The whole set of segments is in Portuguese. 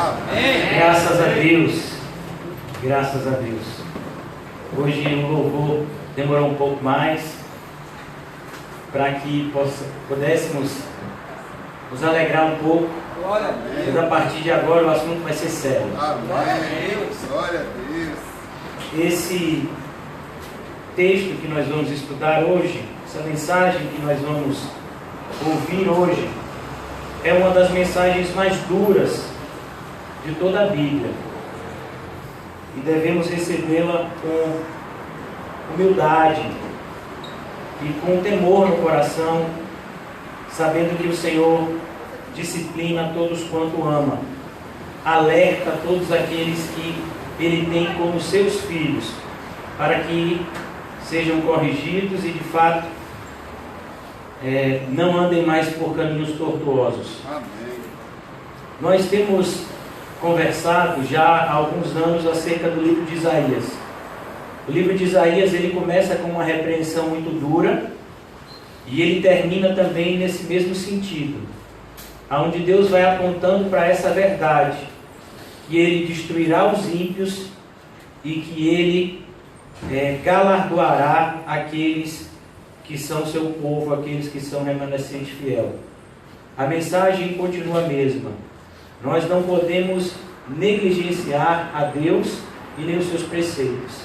Amém. Graças a Deus. Graças a Deus. Hoje o louvor demorou um pouco mais para que pudéssemos nos alegrar um pouco. Glória a Deus. Mas a partir de agora o assunto vai ser sério. Glória a Deus. Glória a Deus. Esse texto que nós vamos estudar hoje, essa mensagem que nós vamos ouvir hoje, é uma das mensagens mais duras de toda a Bíblia. E devemos recebê-la com humildade e com temor no coração, sabendo que o Senhor disciplina todos quanto ama, alerta todos aqueles que Ele tem como seus filhos, para que sejam corrigidos e de fato não andem mais por caminhos tortuosos. Amém. Nós temos conversado já há alguns anos acerca do livro de Isaías. O livro de Isaías, ele começa com uma repreensão muito dura e ele termina também nesse mesmo sentido, onde Deus vai apontando para essa verdade, que Ele destruirá os ímpios e que Ele galardoará aqueles que são seu povo, aqueles que são remanescente fiel. A mensagem continua a mesma. Nós não podemos negligenciar a Deus e nem os seus preceitos.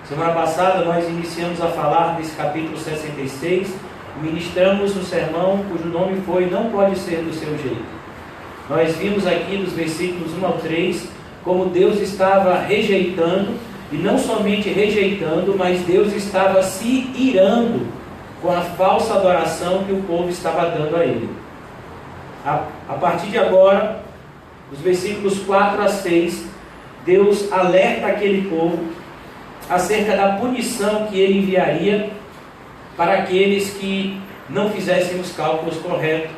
Semana passada nós iniciamos a falar desse capítulo 66, ministramos um sermão cujo nome foi Não Pode Ser do Seu Jeito. Nós vimos aqui nos versículos 1 ao 3 como Deus estava rejeitando, e não somente rejeitando, mas Deus estava se irando com a falsa adoração que o povo estava dando a Ele. A partir de agora, dos versículos 4 a 6, Deus alerta aquele povo acerca da punição que Ele enviaria para aqueles que não fizessem os cálculos corretos.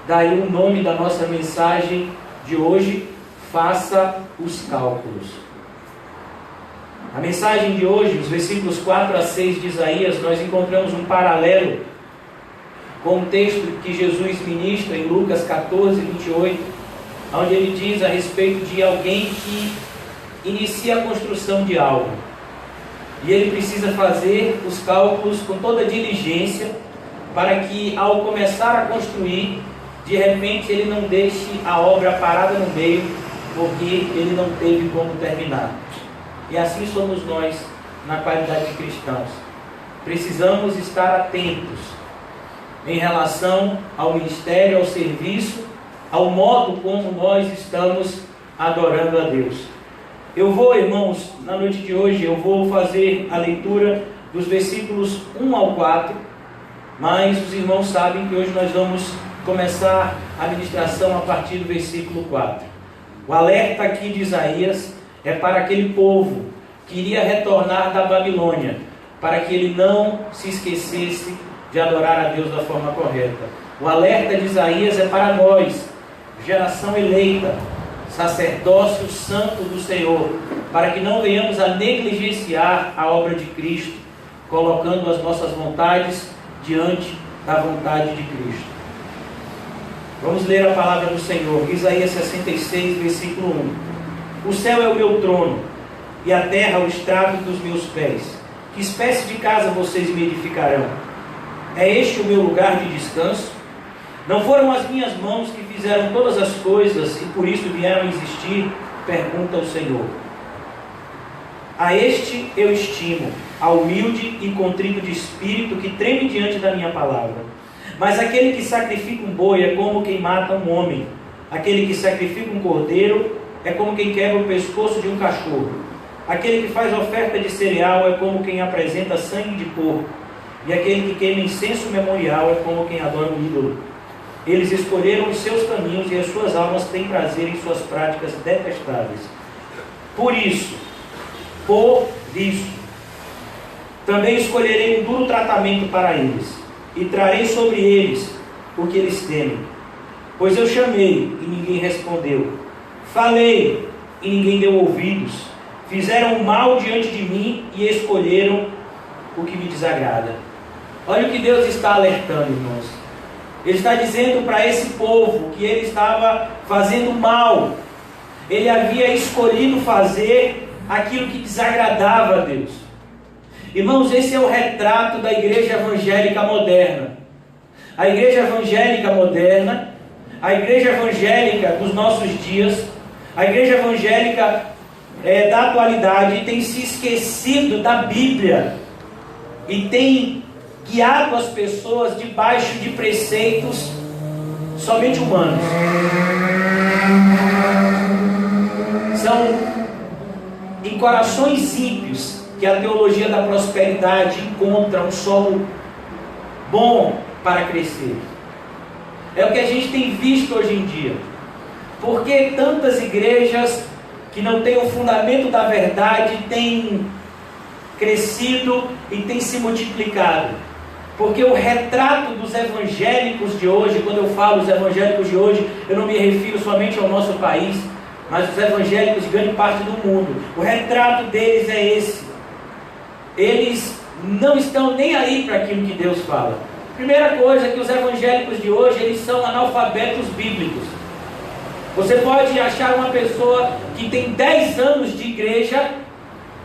Daí o nome da nossa mensagem de hoje: faça os cálculos. A mensagem de hoje, os versículos 4 a 6 de Isaías, nós encontramos um paralelo com o texto que Jesus ministra em Lucas 14, 28, onde ele diz a respeito de alguém que inicia a construção de algo. E ele precisa fazer os cálculos com toda diligência, para que ao começar a construir, de repente ele não deixe a obra parada no meio, porque ele não teve como terminar. E assim somos nós na qualidade de cristãos. Precisamos estar atentos em relação ao ministério, ao serviço, ao modo como nós estamos adorando a Deus. Eu vou, irmãos, na noite de hoje, eu vou fazer a leitura dos versículos 1 ao 4, mas os irmãos sabem que hoje nós vamos começar a ministração a partir do versículo 4. O alerta aqui de Isaías é para aquele povo que iria retornar da Babilônia, para que ele não se esquecesse de adorar a Deus da forma correta. O alerta de Isaías é para nós, geração eleita, sacerdócio santo do Senhor, para que não venhamos a negligenciar a obra de Cristo, colocando as nossas vontades diante da vontade de Cristo. Vamos ler a palavra do Senhor, Isaías 66, versículo 1. O céu é o meu trono, e a terra o estrado dos meus pés. Que espécie de casa vocês me edificarão? É este o meu lugar de descanso? Não foram as minhas mãos que fizeram todas as coisas e por isso vieram a existir? Pergunta o Senhor. A este eu estimo, ao humilde e contrito de espírito, que treme diante da minha palavra. Mas aquele que sacrifica um boi é como quem mata um homem. Aquele que sacrifica um cordeiro é como quem quebra o pescoço de um cachorro. Aquele que faz oferta de cereal é como quem apresenta sangue de porco. E aquele que queima incenso memorial é como quem adora um ídolo. Eles escolheram os seus caminhos e as suas almas têm prazer em suas práticas detestáveis. Por isso, também escolherei um duro tratamento para eles, e trarei sobre eles o que eles temem. Pois eu chamei e ninguém respondeu, falei e ninguém deu ouvidos, fizeram o mal diante de mim e escolheram o que me desagrada. Olha o que Deus está alertando, irmãos. Ele está dizendo para esse povo que ele estava fazendo mal. ele havia escolhido fazer aquilo que desagradava a Deus. Irmãos, esse é o retrato da igreja evangélica moderna. A igreja evangélica moderna, a igreja evangélica dos nossos dias, a igreja evangélica da atualidade tem se esquecido da Bíblia e tem guiado as pessoas debaixo de preceitos somente humanos. São em corações ímpios que a teologia da prosperidade encontra um solo bom para crescer. É o que a gente tem visto hoje em dia. Por que tantas igrejas que não têm o fundamento da verdade têm crescido e têm se multiplicado? Porque o retrato dos evangélicos de hoje, quando eu falo os evangélicos de hoje, eu não me refiro somente ao nosso país, mas os evangélicos de grande parte do mundo. O retrato deles é esse. Eles não estão nem aí para aquilo que Deus fala. Primeira coisa é que os evangélicos de hoje, eles são analfabetos bíblicos. Você pode achar uma pessoa que tem 10 anos de igreja,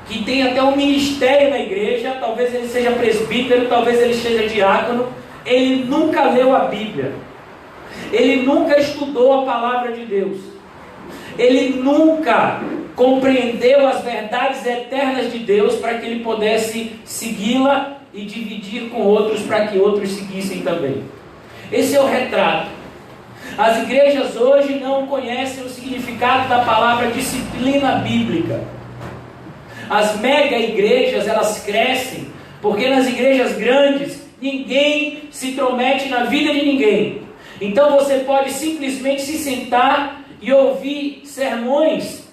que tem até um ministério na igreja, talvez ele seja presbítero, talvez ele seja diácono, ele nunca leu a Bíblia, ele nunca estudou a palavra de Deus, ele nunca compreendeu as verdades eternas de Deus para que ele pudesse segui-la e dividir com outros para que outros seguissem também. Esse é o retrato. As igrejas hoje não conhecem o significado da palavra disciplina bíblica. As mega igrejas, elas crescem porque nas igrejas grandes ninguém se intromete na vida de ninguém. Então você pode simplesmente se sentar e ouvir sermões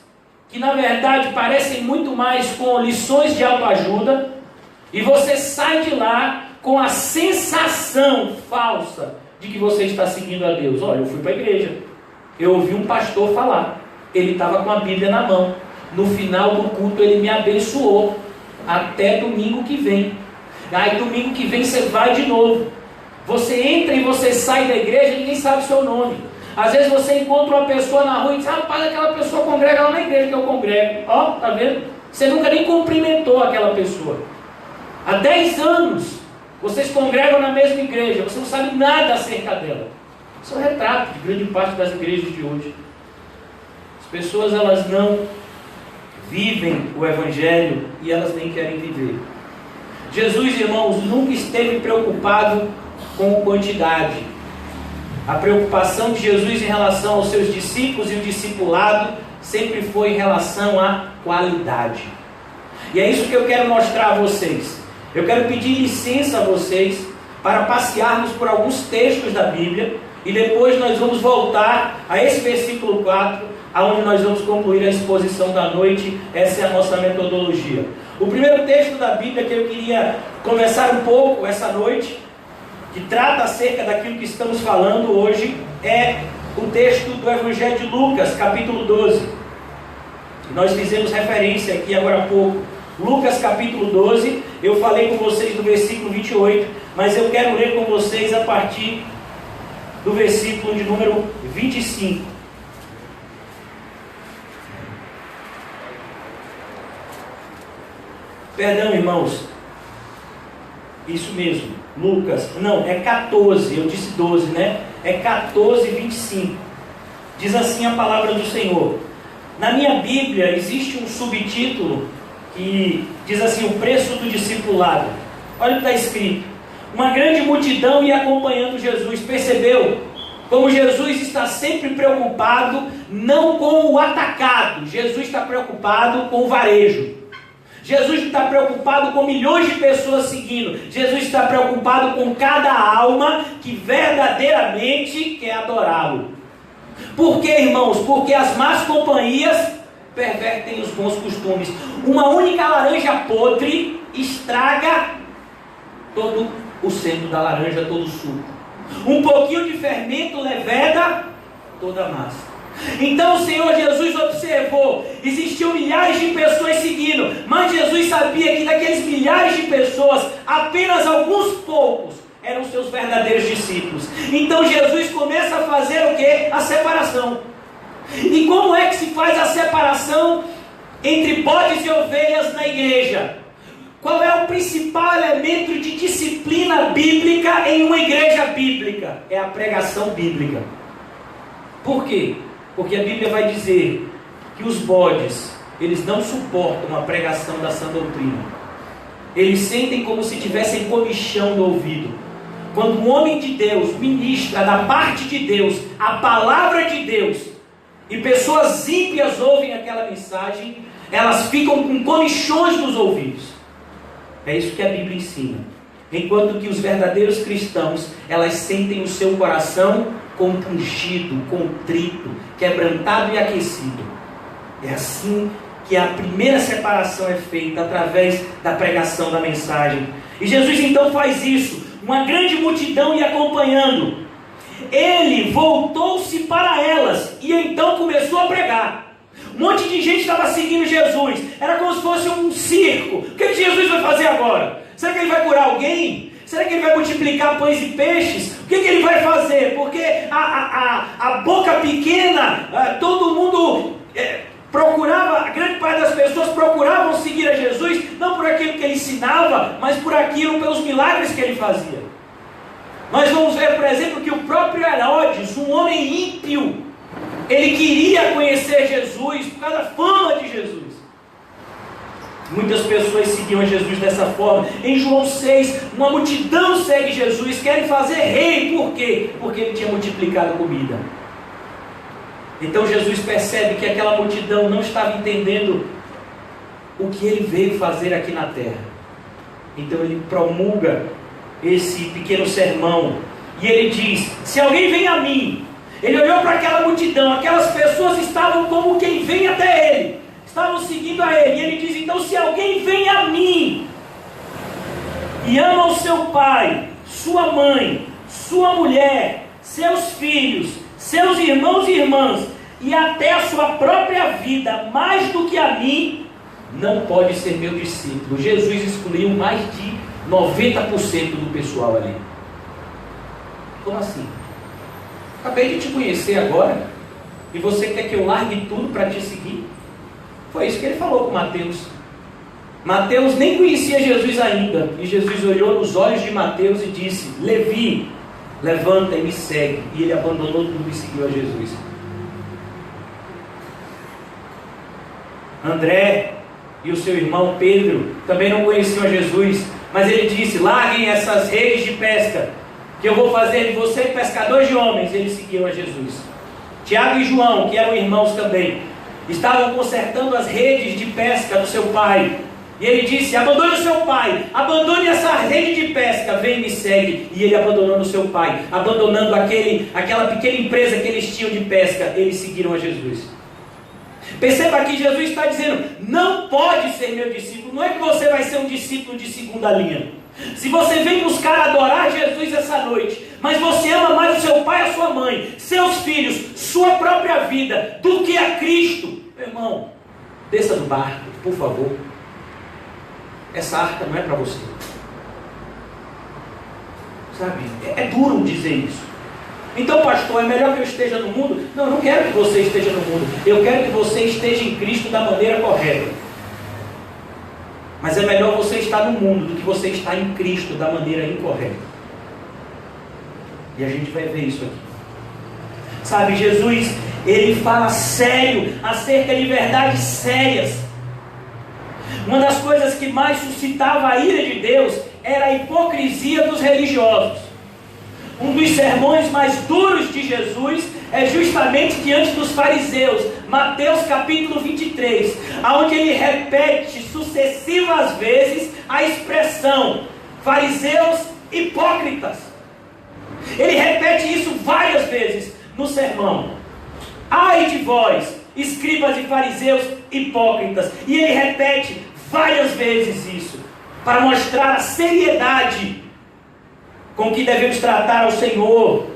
que na verdade parecem muito mais com lições de autoajuda, e você sai de lá com a sensação falsa de que você está seguindo a Deus. Olha, eu fui para a igreja, eu ouvi um pastor falar, ele estava com a Bíblia na mão, no final do culto ele me abençoou, até domingo que vem. Aí domingo que vem você vai de novo. Você entra e você sai da igreja e ninguém sabe o seu nome. Às vezes você encontra uma pessoa na rua e diz: rapaz, aquela pessoa congrega lá na igreja que eu congrego. Ó, tá vendo? Você nunca nem cumprimentou aquela pessoa. Há 10 anos vocês congregam na mesma igreja, você não sabe nada acerca dela. Isso é um retrato de grande parte das igrejas de hoje. As pessoas, elas não vivem o Evangelho e elas nem querem viver. Jesus, irmãos, nunca esteve preocupado com quantidade. A preocupação de Jesus em relação aos seus discípulos e o discipulado sempre foi em relação à qualidade. E é isso que eu quero mostrar a vocês. Eu quero pedir licença a vocês para passearmos por alguns textos da Bíblia e depois nós vamos voltar a esse versículo 4, aonde nós vamos concluir a exposição da noite. Essa é a nossa metodologia. O primeiro texto da Bíblia que eu queria conversar um pouco essa noite, que trata acerca daquilo que estamos falando hoje, é o texto do Evangelho de Lucas, capítulo 12. Nós fizemos referência aqui agora há pouco. Lucas capítulo 12, eu falei com vocês do versículo 28, mas eu quero ler com vocês a partir do versículo de número 25. Perdão, irmãos, isso mesmo, Lucas, não, é 14, eu disse 12, né? É 14, 25. Diz assim a palavra do Senhor. Na minha Bíblia existe um subtítulo que diz assim: o preço do discipulado. Olha o que está escrito: uma grande multidão ia acompanhando Jesus. Percebeu como Jesus está sempre preocupado não com o atacado, Jesus está preocupado com o varejo. Jesus está preocupado com milhões de pessoas seguindo. Jesus está preocupado com cada alma que verdadeiramente quer adorá-lo. Por quê, irmãos? Porque as más companhias pervertem os bons costumes. Uma única laranja podre estraga todo o centro da laranja, todo o suco. Um pouquinho de fermento leveda toda a massa. Então o Senhor Jesus observou, existiam milhares de pessoas seguindo, mas Jesus sabia que daqueles milhares de pessoas, apenas alguns poucos eram seus verdadeiros discípulos. Então Jesus começa a fazer o quê? A separação. E como é que se faz a separação entre bodes e ovelhas na igreja? Qual é o principal elemento de disciplina bíblica em uma igreja bíblica? É a pregação bíblica. Por quê? Porque a Bíblia vai dizer que os bodes, eles não suportam a pregação da sã doutrina. Eles sentem como se tivessem comichão no ouvido. Quando um homem de Deus ministra da parte de Deus a palavra de Deus, e pessoas ímpias ouvem aquela mensagem, elas ficam com comichões nos ouvidos. É isso que a Bíblia ensina. Enquanto que os verdadeiros cristãos, elas sentem o seu coração compungido, contrito, quebrantado e aquecido. É assim que a primeira separação é feita, através da pregação da mensagem. E Jesus então faz isso, uma grande multidão ia acompanhando. Ele voltou-se para elas e então começou a pregar. Um monte de gente estava seguindo Jesus. Era como se fosse um circo. O que Jesus vai fazer agora? Será que ele vai curar alguém? Será que ele vai multiplicar pães e peixes? O que ele vai fazer? Porque a boca pequena, todo mundo procurava, a grande parte das pessoas procuravam seguir a Jesus, não por aquilo que ele ensinava, mas por aquilo, pelos milagres que ele fazia. Nós vamos ver, por exemplo, que o próprio Herodes, um homem ímpio, ele queria conhecer Jesus por causa da fama de Jesus. Muitas pessoas seguiam Jesus dessa forma. Em João 6, uma multidão segue Jesus, querem fazer rei. Por quê? Porque ele tinha multiplicado comida. Então Jesus percebe que aquela multidão não estava entendendo o que ele veio fazer aqui na terra. Então ele promulga esse pequeno sermão e ele diz: se alguém vem a mim. Ele olhou para aquela multidão, aquelas pessoas estavam como quem vem até ele, estavam seguindo a ele, e ele diz: então se alguém vem a mim e ama o seu pai, sua mãe, sua mulher, seus filhos, seus irmãos e irmãs, e até a sua própria vida, mais do que a mim, não pode ser meu discípulo. Jesus excluiu mais de 90% do pessoal ali. Como assim? Acabei de te conhecer agora, e você quer que eu largue tudo para te seguir? Foi isso que ele falou com Mateus. Mateus nem conhecia Jesus ainda, e Jesus olhou nos olhos de Mateus e disse: Levi, levanta e me segue. E ele abandonou tudo e seguiu a Jesus. André e o seu irmão Pedro também não conheciam a Jesus, mas ele disse: larguem essas redes de pesca, que eu vou fazer de você pescadores de homens. Eles seguiram a Jesus. Tiago e João, que eram irmãos também, estavam consertando as redes de pesca do seu pai. E ele disse: abandone o seu pai, abandone essa rede de pesca, vem e me segue. E ele abandonando o seu pai, abandonando aquela pequena empresa que eles tinham de pesca, eles seguiram a Jesus. Perceba que Jesus está dizendo: não pode ser meu discípulo. Não é que você vai ser um discípulo de segunda linha. Se você vem buscar adorar Jesus essa noite, mas você ama mais o seu pai e a sua mãe, seus filhos, sua própria vida, do que a Cristo, meu irmão, desça do barco, por favor. Essa arca não é para você. Sabe, é duro dizer isso. Então, pastor, é melhor que eu esteja no mundo? Não, eu não quero que você esteja no mundo. Eu quero que você esteja em Cristo da maneira correta. Mas é melhor você estar no mundo do que você estar em Cristo da maneira incorreta. E a gente vai ver isso aqui. Sabe, Jesus, ele fala sério acerca de verdades sérias. Uma das coisas que mais suscitava a ira de Deus era a hipocrisia dos religiosos. Um dos sermões mais duros de Jesus é justamente diante dos fariseus, Mateus capítulo 23, onde ele repete sucessivas vezes a expressão fariseus hipócritas. Ele repete isso várias vezes no sermão. Ai de vós, escribas e fariseus hipócritas. E ele repete várias vezes isso, para mostrar a seriedade com que devemos tratar ao Senhor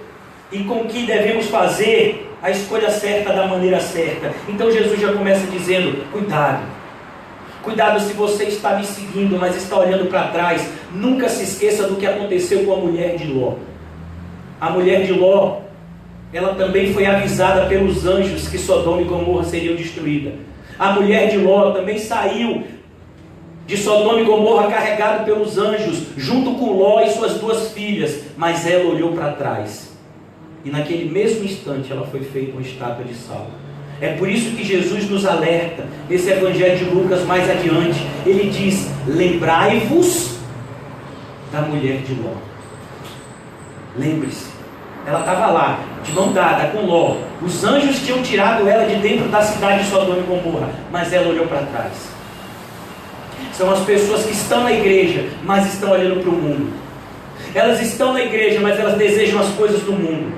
e com que devemos fazer a escolha certa da maneira certa. Então Jesus já começa dizendo: cuidado, cuidado se você está me seguindo, mas está olhando para trás. Nunca se esqueça do que aconteceu com a mulher de Ló. A mulher de Ló ela também foi avisada pelos anjos que Sodoma e Gomorra seriam destruídas. A mulher de Ló também saiu de Sodoma e Gomorra carregado pelos anjos, junto com Ló e suas 2 filhas, mas ela olhou para trás, e naquele mesmo instante ela foi feita uma estátua de sal. É por isso que Jesus nos alerta, nesse Evangelho de Lucas mais adiante, ele diz: lembrai-vos da mulher de Ló. Lembre-se, ela estava lá, de mão dada com Ló, os anjos tinham tirado ela de dentro da cidade de Sodoma e Gomorra, mas ela olhou para trás. São as pessoas que estão na igreja, mas estão olhando para o mundo. Elas estão na igreja, mas elas desejam as coisas do mundo.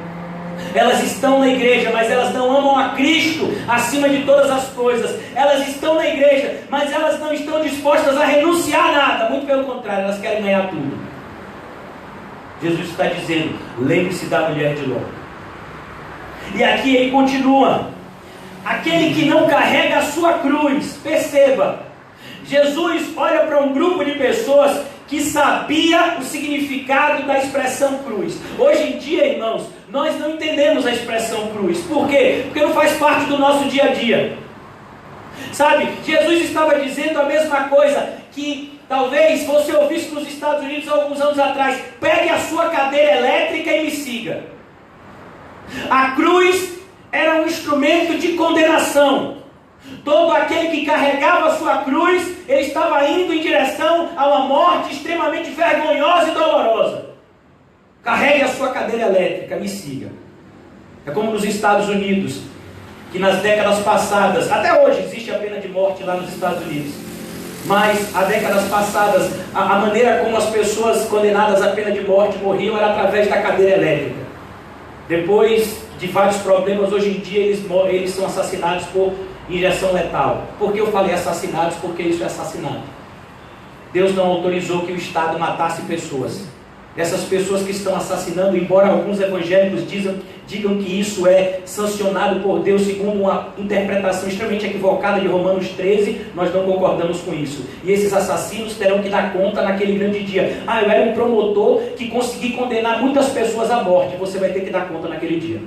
Elas estão na igreja, mas elas não amam a Cristo acima de todas as coisas. Elas estão na igreja, mas elas não estão dispostas a renunciar a nada. Muito pelo contrário, elas querem ganhar tudo. Jesus está dizendo: lembre-se da mulher de Ló. E aqui ele continua: aquele que não carrega a sua cruz. Perceba, Jesus olha para um grupo de pessoas que sabia o significado da expressão cruz. Hoje em dia, irmãos, nós não entendemos a expressão cruz. Por quê? Porque não faz parte do nosso dia a dia. Sabe, Jesus estava dizendo a mesma coisa que talvez você ouvisse nos Estados Unidos há alguns anos atrás: pegue a sua cadeira elétrica e me siga. A cruz era um instrumento de condenação. Todo aquele que carregava a sua cruz, ele estava indo em direção a uma morte extremamente vergonhosa e dolorosa. Carregue a sua cadeira elétrica, me siga. É como nos Estados Unidos, que nas décadas passadas, até hoje existe a pena de morte lá nos Estados Unidos, mas há décadas passadas, a maneira como as pessoas condenadas à pena de morte morriam era através da cadeira elétrica. Depois de vários problemas, hoje em dia eles são assassinados por injeção letal. Por que eu falei assassinados? Porque isso é assassinato. Deus não autorizou que o Estado matasse pessoas. Essas pessoas que estão assassinando, embora alguns evangélicos digam que isso é sancionado por Deus segundo uma interpretação extremamente equivocada de Romanos 13, nós não concordamos com isso. E esses assassinos terão que dar conta naquele grande dia. Eu era um promotor que consegui condenar muitas pessoas à morte. Você vai ter que dar conta naquele dia.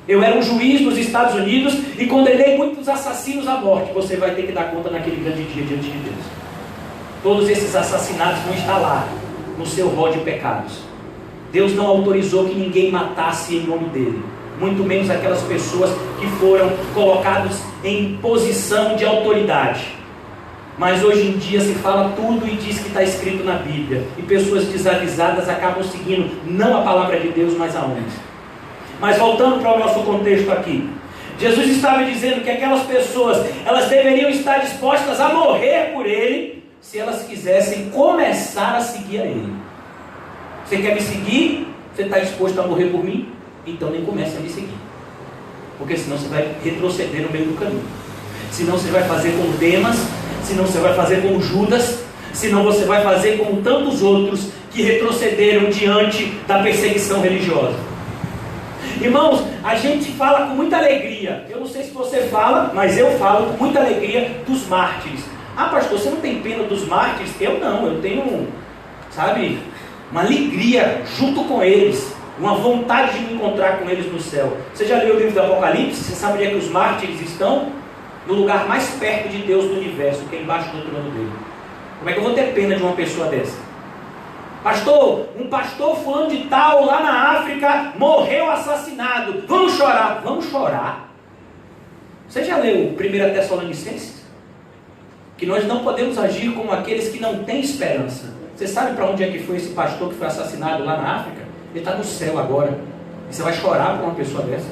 Eu era um juiz nos Estados Unidos e condenei muitos assassinos à morte. Você vai ter que dar conta naquele grande dia diante de Deus. Todos esses assassinatos vão estar lá no seu rol de pecados. Deus não autorizou que ninguém matasse em nome dele, muito menos aquelas pessoas que foram colocadas em posição de autoridade. Mas hoje em dia se fala tudo e diz que está escrito na Bíblia, e pessoas desavisadas acabam seguindo não a palavra de Deus, mas a homens. Mas voltando para o nosso contexto aqui, Jesus estava dizendo que aquelas pessoas, elas deveriam estar dispostas a morrer por ele, se elas quisessem começar a seguir a ele. Você quer me seguir? Você está disposto a morrer por mim? Então nem comece a me seguir, porque senão você vai retroceder no meio do caminho. Senão você vai fazer como Demas, senão você vai fazer como Judas, senão você vai fazer como tantos outros que retrocederam diante da perseguição religiosa. Irmãos, a gente fala com muita alegria, eu não sei se você fala, mas eu falo com muita alegria dos mártires. Pastor, você não tem pena dos mártires? Eu não, eu tenho, uma alegria junto com eles, uma vontade de me encontrar com eles no céu. Você já leu o livro do Apocalipse? Você sabe onde é que os mártires estão? No lugar mais perto de Deus do universo, que é embaixo do trono dele. Como é que eu vou ter pena de uma pessoa dessa? Pastor, um pastor fulano de tal lá na África morreu assassinado. Vamos chorar. Vamos chorar? Você já leu 1 Tessalonicenses? Que nós não podemos agir como aqueles que não têm esperança. Você sabe para onde é que foi esse pastor que foi assassinado lá na África? Ele está no céu agora. E você vai chorar por uma pessoa dessa?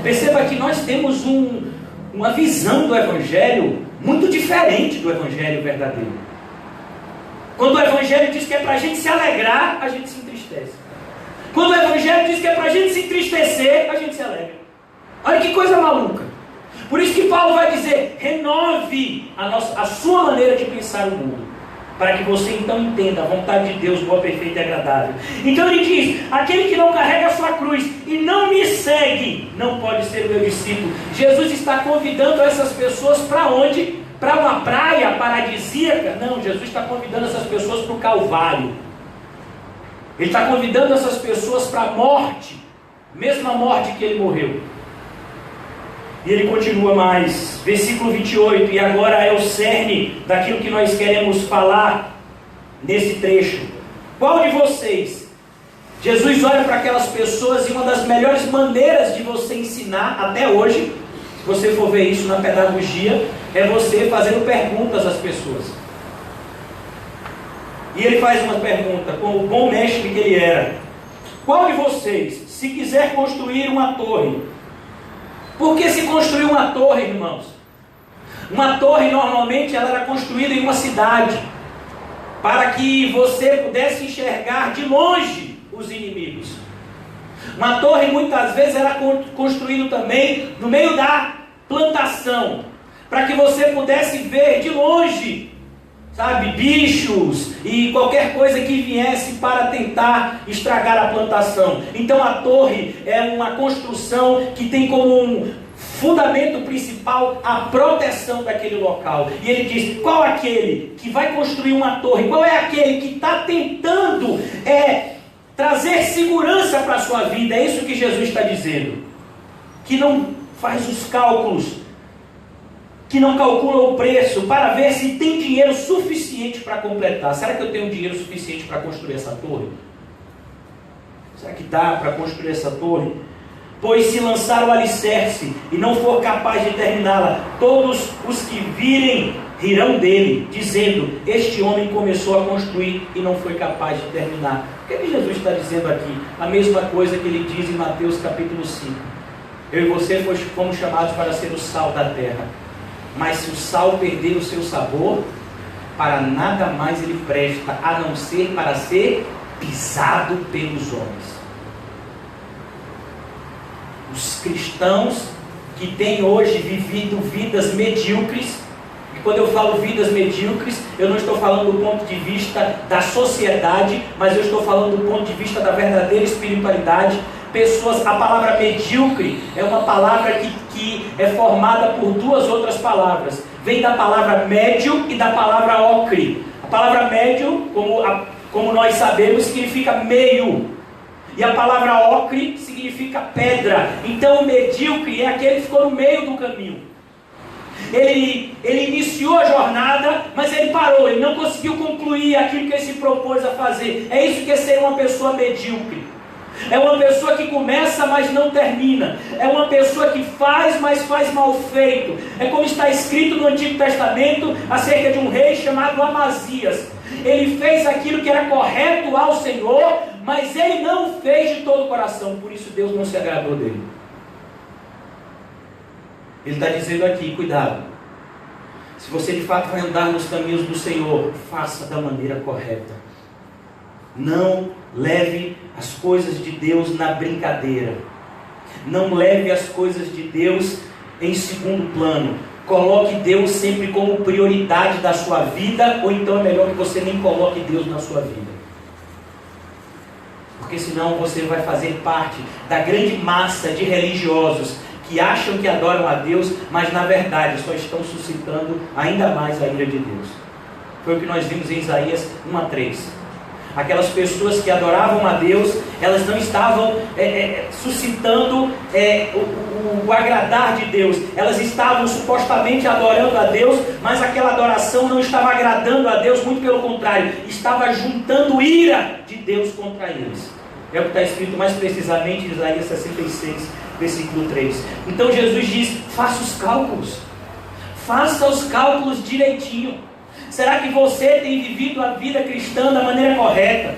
Perceba que nós temos uma visão do Evangelho muito diferente do Evangelho verdadeiro. Quando o Evangelho diz que é para a gente se alegrar, a gente se entristece. Quando o Evangelho diz que é para a gente se entristecer, a gente se alegra. Olha que coisa maluca. Por isso que Paulo vai dizer: renove a sua maneira de pensar o mundo, para que você então entenda a vontade de Deus, boa, perfeita e agradável. Então ele diz: aquele que não carrega a sua cruz e não me segue, não pode ser o meu discípulo. Jesus está convidando essas pessoas para onde? Para uma praia paradisíaca? Não, Jesus está convidando essas pessoas para o Calvário. Ele está convidando essas pessoas para a morte, mesma morte que ele morreu. E ele continua mais, versículo 28, e agora é o cerne daquilo que nós queremos falar nesse trecho. Qual de vocês? Jesus olha para aquelas pessoas e uma das melhores maneiras de você ensinar até hoje, se você for ver isso na pedagogia, é você fazendo perguntas às pessoas. E ele faz uma pergunta, como o bom mestre que ele era: qual de vocês, se quiser construir uma torre? Por que se construiu uma torre, irmãos? Uma torre normalmente ela era construída em uma cidade, para que você pudesse enxergar de longe os inimigos. Uma torre muitas vezes era construída também no meio da plantação, para que você pudesse ver de longe, sabe, bichos e qualquer coisa que viesse para tentar estragar a plantação. Então a torre é uma construção que tem como um fundamento principal a proteção daquele local. E ele diz: qual é aquele que vai construir uma torre? Qual é aquele que está tentando trazer segurança para a sua vida? É isso que Jesus está dizendo. Que não faz os cálculos, que não calcula o preço para ver se tem dinheiro suficiente para completar. Será que eu tenho dinheiro suficiente para construir essa torre? Será que dá para construir essa torre? Pois se lançar o alicerce e não for capaz de terminá-la, todos os que virem rirão dele, dizendo: este homem começou a construir e não foi capaz de terminar. O que é que Jesus está dizendo aqui? A mesma coisa que ele diz em Mateus capítulo 5. Eu e você fomos chamados para ser o sal da terra. Mas se o sal perder o seu sabor, para nada mais ele presta, a não ser para ser pisado pelos homens. Os cristãos que têm hoje vivido vidas medíocres, e quando eu falo vidas medíocres, eu não estou falando do ponto de vista da sociedade, mas eu estou falando do ponto de vista da verdadeira espiritualidade. Pessoas, a palavra medíocre é uma palavra que é formada por duas outras palavras. Vem da palavra médio e da palavra ocre. A palavra médio, como nós sabemos, significa meio. E a palavra ocre significa pedra. Então o medíocre é aquele que ficou no meio do caminho. Ele iniciou a jornada, mas ele parou. Ele não conseguiu concluir aquilo que ele se propôs a fazer. É isso que é ser uma pessoa medíocre. É uma pessoa que começa, mas não termina. É uma pessoa que faz, mas faz mal feito. É como está escrito no Antigo Testamento acerca de um rei chamado Amazias. Ele fez aquilo que era correto ao Senhor, mas ele não fez de todo o coração. Por isso Deus não se agradou dele. Ele está dizendo aqui: cuidado. Se você de fato vai andar nos caminhos do Senhor, faça da maneira correta. Não leve as coisas de Deus na brincadeira. Não leve as coisas de Deus em segundo plano. Coloque Deus sempre como prioridade da sua vida, ou então é melhor que você nem coloque Deus na sua vida. Porque senão você vai fazer parte da grande massa de religiosos que acham que adoram a Deus, mas na verdade só estão suscitando ainda mais a ira de Deus. Foi o que nós vimos em Isaías 1:3. Aquelas pessoas que adoravam a Deus, elas não estavam suscitando o agradar de Deus. Elas estavam supostamente adorando a Deus, mas aquela adoração não estava agradando a Deus, muito pelo contrário, estava juntando ira de Deus contra eles. É o que está escrito mais precisamente em Isaías 66, versículo 3. Então Jesus diz: faça os cálculos. Faça os cálculos direitinho. Será que você tem vivido a vida cristã da maneira correta?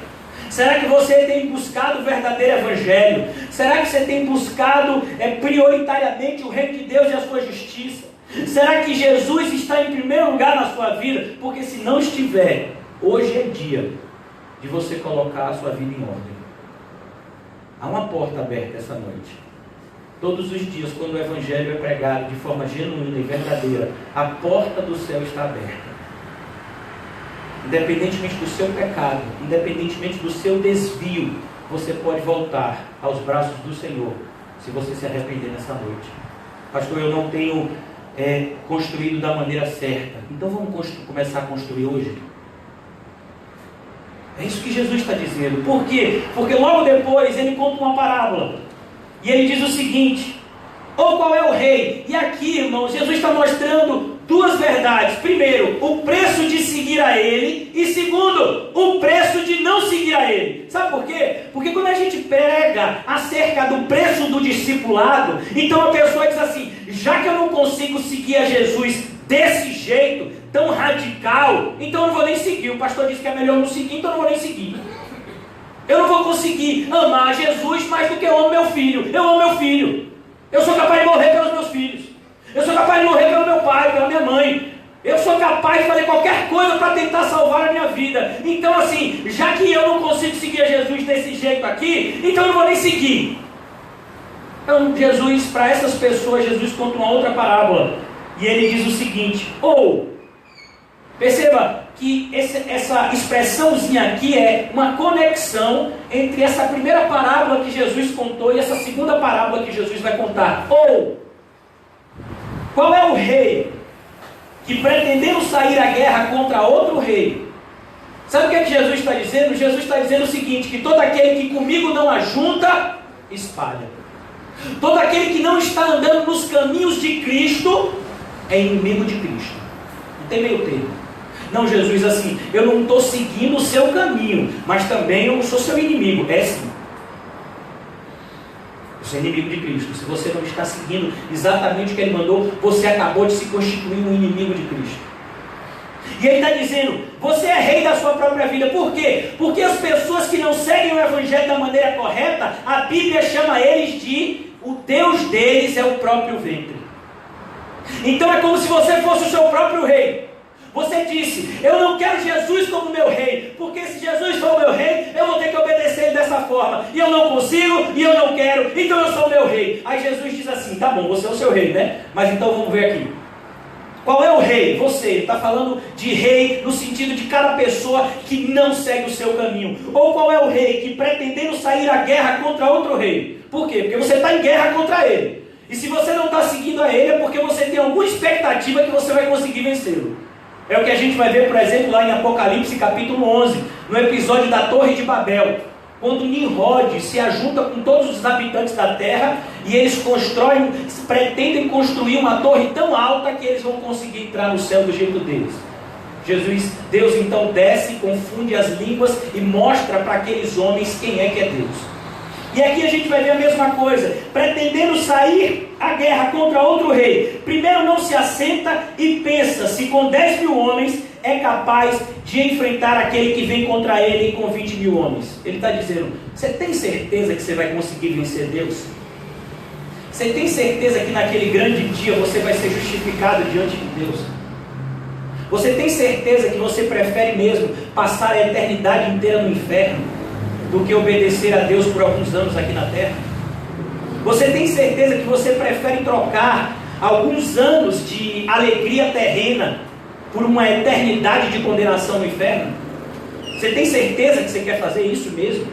Será que você tem buscado o verdadeiro evangelho? Será que você tem buscado prioritariamente o reino de Deus e a sua justiça? Será que Jesus está em primeiro lugar na sua vida? Porque se não estiver, hoje é dia de você colocar a sua vida em ordem. Há uma porta aberta essa noite. Todos os dias, quando o evangelho é pregado de forma genuína e verdadeira, a porta do céu está aberta. Independentemente do seu pecado, independentemente do seu desvio, você pode voltar aos braços do Senhor, se você se arrepender nessa noite. Pastor, eu não tenho construído da maneira certa. Então vamos começar a construir hoje. É isso que Jesus está dizendo. Por quê? Porque logo depois ele conta uma parábola. E ele diz o seguinte: ou qual é o rei? E aqui, irmãos, Jesus está mostrando duas verdades. Primeiro, o preço de seguir a Ele. E segundo, o preço de não seguir a Ele. Sabe por quê? Porque quando a gente prega acerca do preço do discipulado, então a pessoa diz assim: já que eu não consigo seguir a Jesus desse jeito, tão radical, então eu não vou nem seguir. O pastor disse que é melhor não seguir, então eu não vou nem seguir. Eu não vou conseguir amar Jesus mais do que eu amo meu filho. Eu amo meu filho. Eu sou capaz de morrer pelos meus filhos. Eu sou capaz de morrer pelo meu pai, pela minha mãe. Eu sou capaz de fazer qualquer coisa para tentar salvar a minha vida. Então assim, já que eu não consigo seguir a Jesus desse jeito aqui, então eu não vou nem seguir. Então Jesus, para essas pessoas, Jesus conta uma outra parábola. E ele diz o seguinte: perceba que essa expressãozinha aqui é uma conexão entre essa primeira parábola que Jesus contou e essa segunda parábola que Jesus vai contar. Ou, qual é o rei que, pretendendo sair à guerra contra outro rei? Sabe o que é que Jesus está dizendo? Jesus está dizendo o seguinte: que todo aquele que comigo não ajunta, espalha. Todo aquele que não está andando nos caminhos de Cristo é inimigo de Cristo. Não tem meio termo. Não, Jesus, assim, eu não estou seguindo o seu caminho, mas também eu não sou seu inimigo. É sim. Você é inimigo de Cristo. Se você não está seguindo exatamente o que Ele mandou, você acabou de se constituir um inimigo de Cristo. E Ele está dizendo: você é rei da sua própria vida. Por quê? Porque as pessoas que não seguem o Evangelho da maneira correta, a Bíblia chama eles de: o Deus deles é o próprio ventre. Então é como se você fosse o seu próprio rei. Você disse: eu não quero Jesus como meu rei, porque se Jesus for o meu rei, eu vou ter que obedecer ele dessa forma. E eu não consigo, e eu não quero, então eu sou o meu rei. Aí Jesus diz assim: tá bom, você é o seu rei, né? Mas então vamos ver aqui. Qual é o rei? Você. Ele está falando de rei no sentido de cada pessoa que não segue o seu caminho. Ou qual é o rei que, pretendendo sair à guerra contra outro rei? Por quê? Porque você está em guerra contra ele. E se você não está seguindo a ele, é porque você tem alguma expectativa que você vai conseguir vencê-lo. É o que a gente vai ver, por exemplo, lá em Apocalipse capítulo 11, no episódio da Torre de Babel, quando Nimrod se ajunta com todos os habitantes da terra e eles pretendem construir uma torre tão alta que eles vão conseguir entrar no céu do jeito deles. Deus então desce, confunde as línguas e mostra para aqueles homens quem é que é Deus. E aqui a gente vai ver a mesma coisa: pretendendo sair à guerra contra outro rei, primeiro não se assenta e pensa se com 10 mil homens é capaz de enfrentar aquele que vem contra ele com 20 mil homens. Ele está dizendo: você tem certeza que você vai conseguir vencer Deus? Você tem certeza que naquele grande dia você vai ser justificado diante de Deus? Você tem certeza que você prefere mesmo passar a eternidade inteira no inferno do que obedecer a Deus por alguns anos aqui na terra? Você tem certeza que você prefere trocar alguns anos de alegria terrena por uma eternidade de condenação no inferno? Você tem certeza que você quer fazer isso mesmo?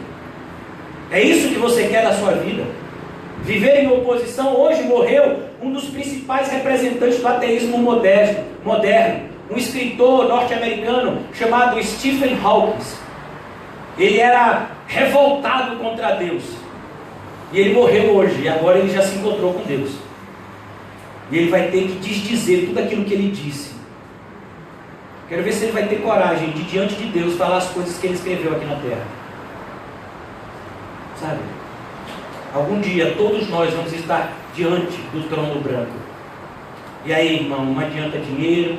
É isso que você quer da sua vida? Viver em oposição? Hoje morreu um dos principais representantes do ateísmo moderno, um escritor norte-americano chamado Stephen Hawking. Ele era revoltado contra Deus. E ele morreu hoje. E agora ele já se encontrou com Deus. E ele vai ter que desdizer tudo aquilo que ele disse. Quero ver se ele vai ter coragem de, diante de Deus, falar as coisas que ele escreveu aqui na terra. Sabe? Algum dia todos nós vamos estar diante do trono branco. E aí, irmão, não adianta dinheiro,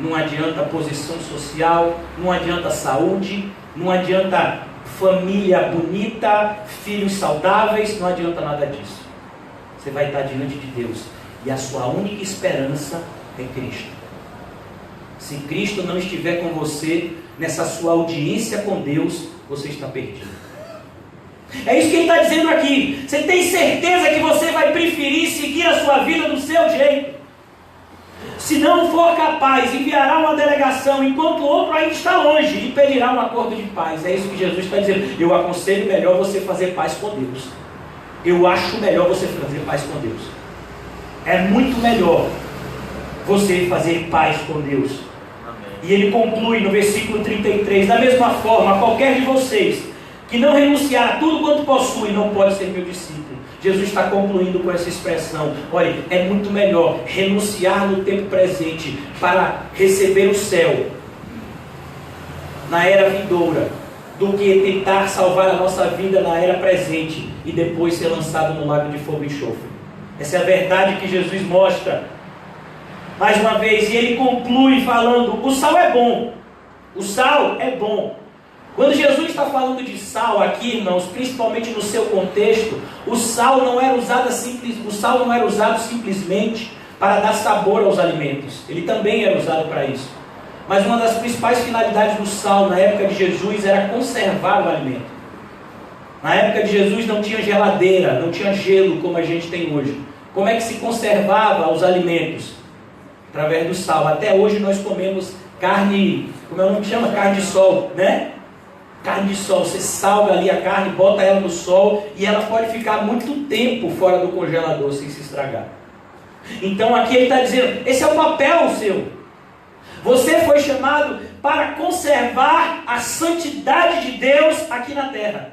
não adianta posição social, não adianta saúde, não adianta família bonita, filhos saudáveis, não adianta nada disso. Você vai estar diante de Deus e a sua única esperança é Cristo. Se Cristo não estiver com você nessa sua audiência com Deus, você está perdido. É isso que ele está dizendo aqui. Você tem certeza que você vai preferir seguir a sua vida do seu jeito? Se não for capaz, enviará uma delegação enquanto o outro ainda está longe e pedirá um acordo de paz. É isso que Jesus está dizendo. Eu aconselho melhor você fazer paz com Deus. Eu acho melhor você fazer paz com Deus. É muito melhor você fazer paz com Deus. Amém. E ele conclui no versículo 33, da mesma forma, qualquer de vocês que não renunciar a tudo quanto possui, não pode ser meu discípulo. Jesus está concluindo com essa expressão. Olha, é muito melhor renunciar no tempo presente para receber o céu na era vindoura, do que tentar salvar a nossa vida na era presente e depois ser lançado no lago de fogo e enxofre. Essa é a verdade que Jesus mostra mais uma vez, e ele conclui falando: o sal é bom, o sal é bom. Quando Jesus está falando de sal aqui, irmãos, principalmente no seu contexto, o sal não era usado simplesmente para dar sabor aos alimentos. Ele também era usado para isso. Mas uma das principais finalidades do sal na época de Jesus era conservar o alimento. Na época de Jesus não tinha geladeira, não tinha gelo como a gente tem hoje. Como é que se conservava os alimentos? Através do sal. Até hoje nós comemos carne, como é o nome que chama? Carne de sol, né? Carne de sol, você salga ali a carne, bota ela no sol e ela pode ficar muito tempo fora do congelador sem se estragar. Então aqui ele está dizendo, esse é o papel seu. Você foi chamado para conservar a santidade de Deus aqui na terra.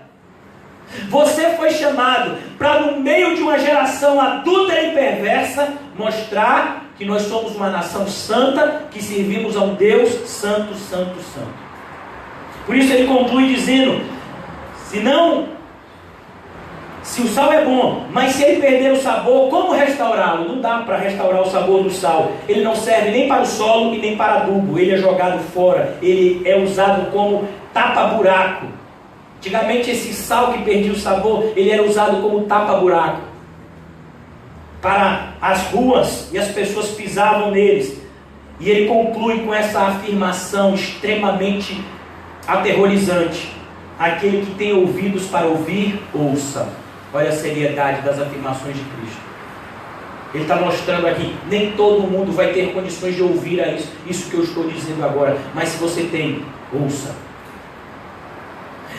Você foi chamado para, no meio de uma geração adúltera e perversa, mostrar que nós somos uma nação santa, que servimos a um Deus santo, santo, santo. Por isso ele conclui dizendo, se o sal é bom, mas se ele perder o sabor, como restaurá-lo? Não dá para restaurar o sabor do sal. Ele não serve nem para o solo e nem para adubo. Ele é jogado fora. Ele é usado como tapa-buraco. Antigamente esse sal que perdia o sabor, ele era usado como tapa-buraco para as ruas, e as pessoas pisavam neles. E ele conclui com essa afirmação extremamente aterrorizante: aquele que tem ouvidos para ouvir, ouça. Olha a seriedade das afirmações de Cristo. Ele está mostrando aqui, nem todo mundo vai ter condições de ouvir isso que eu estou dizendo agora, mas se você tem, ouça.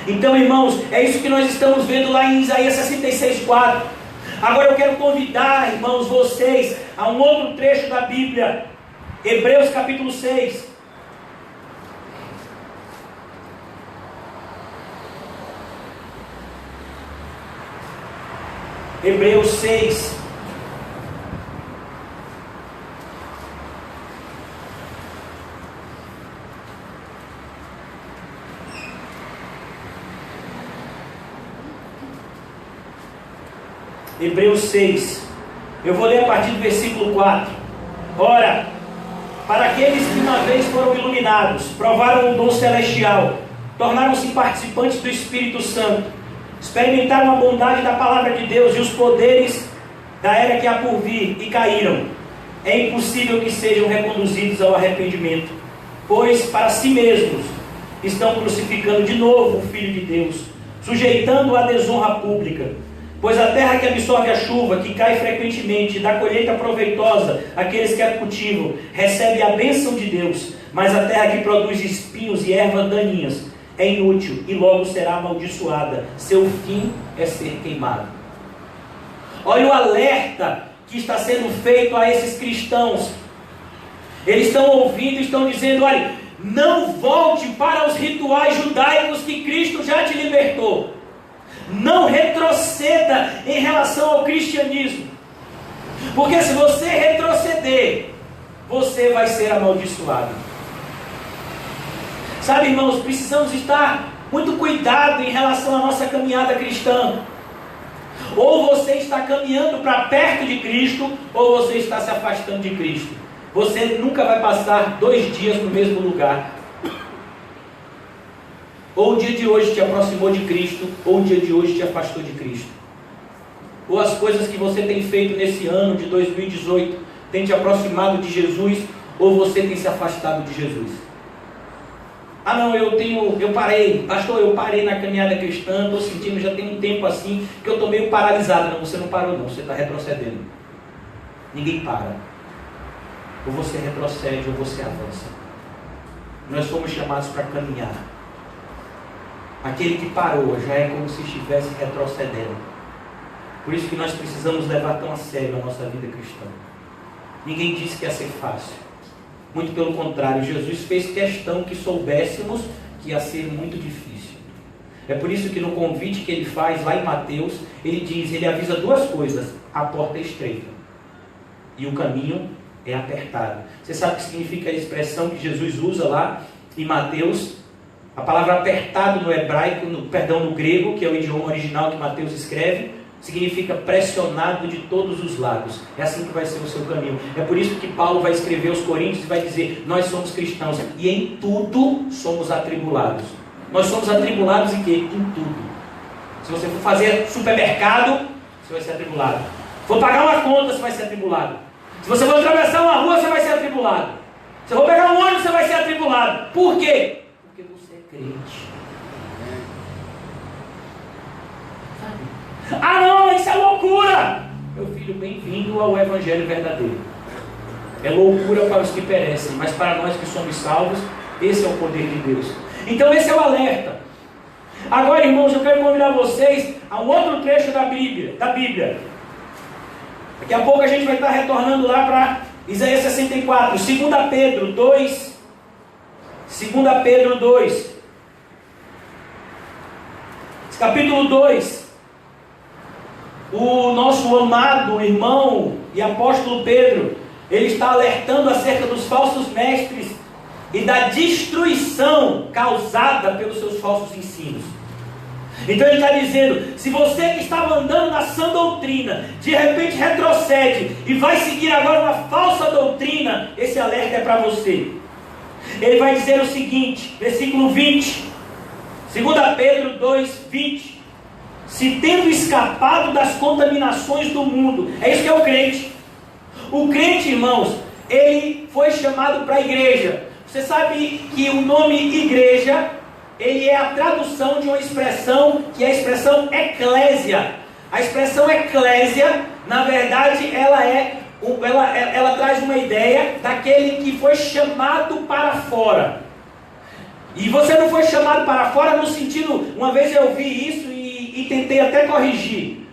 Então, irmãos, é isso que nós estamos vendo lá em Isaías 66:4. Agora eu quero convidar, irmãos, vocês a um outro trecho da Bíblia, Hebreus capítulo 6. Hebreus 6. Hebreus 6. Eu vou ler a partir do versículo 4. Ora, para aqueles que uma vez foram iluminados, provaram o dom celestial, tornaram-se participantes do Espírito Santo, experimentaram a bondade da palavra de Deus e os poderes da era que há por vir, e caíram, é impossível que sejam reconduzidos ao arrependimento, pois para si mesmos estão crucificando de novo o Filho de Deus, sujeitando-o à desonra pública. Pois a terra que absorve a chuva, que cai frequentemente, dá colheita proveitosa àqueles que a cultivam, recebe a bênção de Deus, mas a terra que produz espinhos e ervas daninhas é inútil e logo será amaldiçoada. Seu fim é ser queimado. Olha o alerta que está sendo feito a esses cristãos. Eles estão ouvindo e estão dizendo, olha, não volte para os rituais judaicos que Cristo já te libertou. Não retroceda em relação ao cristianismo, porque se você retroceder, você vai ser amaldiçoado. Sabe, irmãos, precisamos estar muito cuidado em relação à nossa caminhada cristã. Ou você está caminhando para perto de Cristo, ou você está se afastando de Cristo. Você nunca vai passar 2 dias no mesmo lugar. Ou o dia de hoje te aproximou de Cristo, ou o dia de hoje te afastou de Cristo. Ou as coisas que você tem feito nesse ano de 2018 tem te aproximado de Jesus, ou você tem se afastado de Jesus. Ah não, eu parei, pastor, eu parei na caminhada cristã, estou sentindo, já tem um tempo assim, que eu estou meio paralisado. Não, você não parou não, você está retrocedendo. Ninguém para. Ou você retrocede, ou você avança. Nós fomos chamados para caminhar. Aquele que parou já é como se estivesse retrocedendo. Por isso que nós precisamos levar tão a sério a nossa vida cristã. Ninguém disse que ia ser fácil. Muito pelo contrário, Jesus fez questão que soubéssemos que ia ser muito difícil. É por isso que no convite que ele faz lá em Mateus, ele avisa duas coisas: a porta é estreita e o caminho é apertado. Você sabe o que significa a expressão que Jesus usa lá em Mateus? A palavra apertado no hebraico, no grego, que é o idioma original que Mateus escreve, significa pressionado de todos os lados. É assim que vai ser o seu caminho. É por isso que Paulo vai escrever aos Coríntios e vai dizer: nós somos cristãos e em tudo somos atribulados. Nós somos atribulados em quê? Em tudo. Se você for fazer supermercado, você vai ser atribulado. Se for pagar uma conta, você vai ser atribulado. Se você for atravessar uma rua, você vai ser atribulado. Se for pegar um ônibus, você vai ser atribulado. Por quê? Porque você é crente. Ah não, isso é loucura! Meu filho, bem-vindo ao Evangelho verdadeiro. É loucura para os que perecem, mas para nós que somos salvos, esse é o poder de Deus. Então esse é o alerta. Agora, irmãos, eu quero convidar vocês a um outro trecho da Bíblia. Daqui a pouco a gente vai estar retornando lá para Isaías 64, 2 Pedro 2. 2 Pedro 2. Capítulo 2. O nosso amado irmão e apóstolo Pedro, ele está alertando acerca dos falsos mestres e da destruição causada pelos seus falsos ensinos. Então ele está dizendo: se você que estava andando na sã doutrina, de repente retrocede e vai seguir agora uma falsa doutrina, esse alerta é para você. Ele vai dizer o seguinte, versículo 20, 2 Pedro 2, 20: se tendo escapado das contaminações do mundo. É isso que é o crente. O crente, irmãos, ele foi chamado para a igreja. Você sabe que o nome igreja, ele é a tradução de uma expressão, que é a expressão eclésia. A expressão eclésia, na verdade, ela traz uma ideia daquele que foi chamado para fora. E você não foi chamado para fora no sentido, uma vez eu ouvi isso e tentei até corrigir.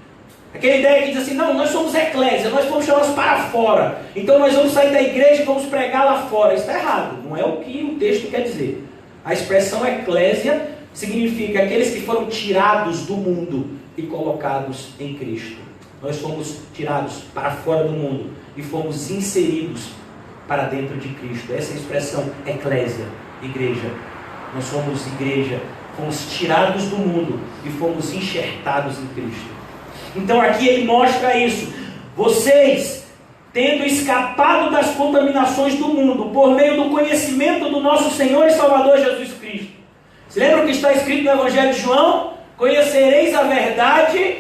Aquela ideia que diz assim: não, nós somos eclésia, nós fomos chamados para fora, então nós vamos sair da igreja e vamos pregar lá fora. Isso está errado, não é o que o texto quer dizer. A expressão eclésia significa aqueles que foram tirados do mundo e colocados em Cristo. Nós fomos tirados para fora do mundo e fomos inseridos para dentro de Cristo. Essa é a expressão eclésia, igreja. Nós somos igreja, fomos tirados do mundo e fomos enxertados em Cristo. Então aqui ele mostra isso. Vocês, tendo escapado das contaminações do mundo, por meio do conhecimento do nosso Senhor e Salvador Jesus Cristo. Se lembra o que está escrito no Evangelho de João? Conhecereis a verdade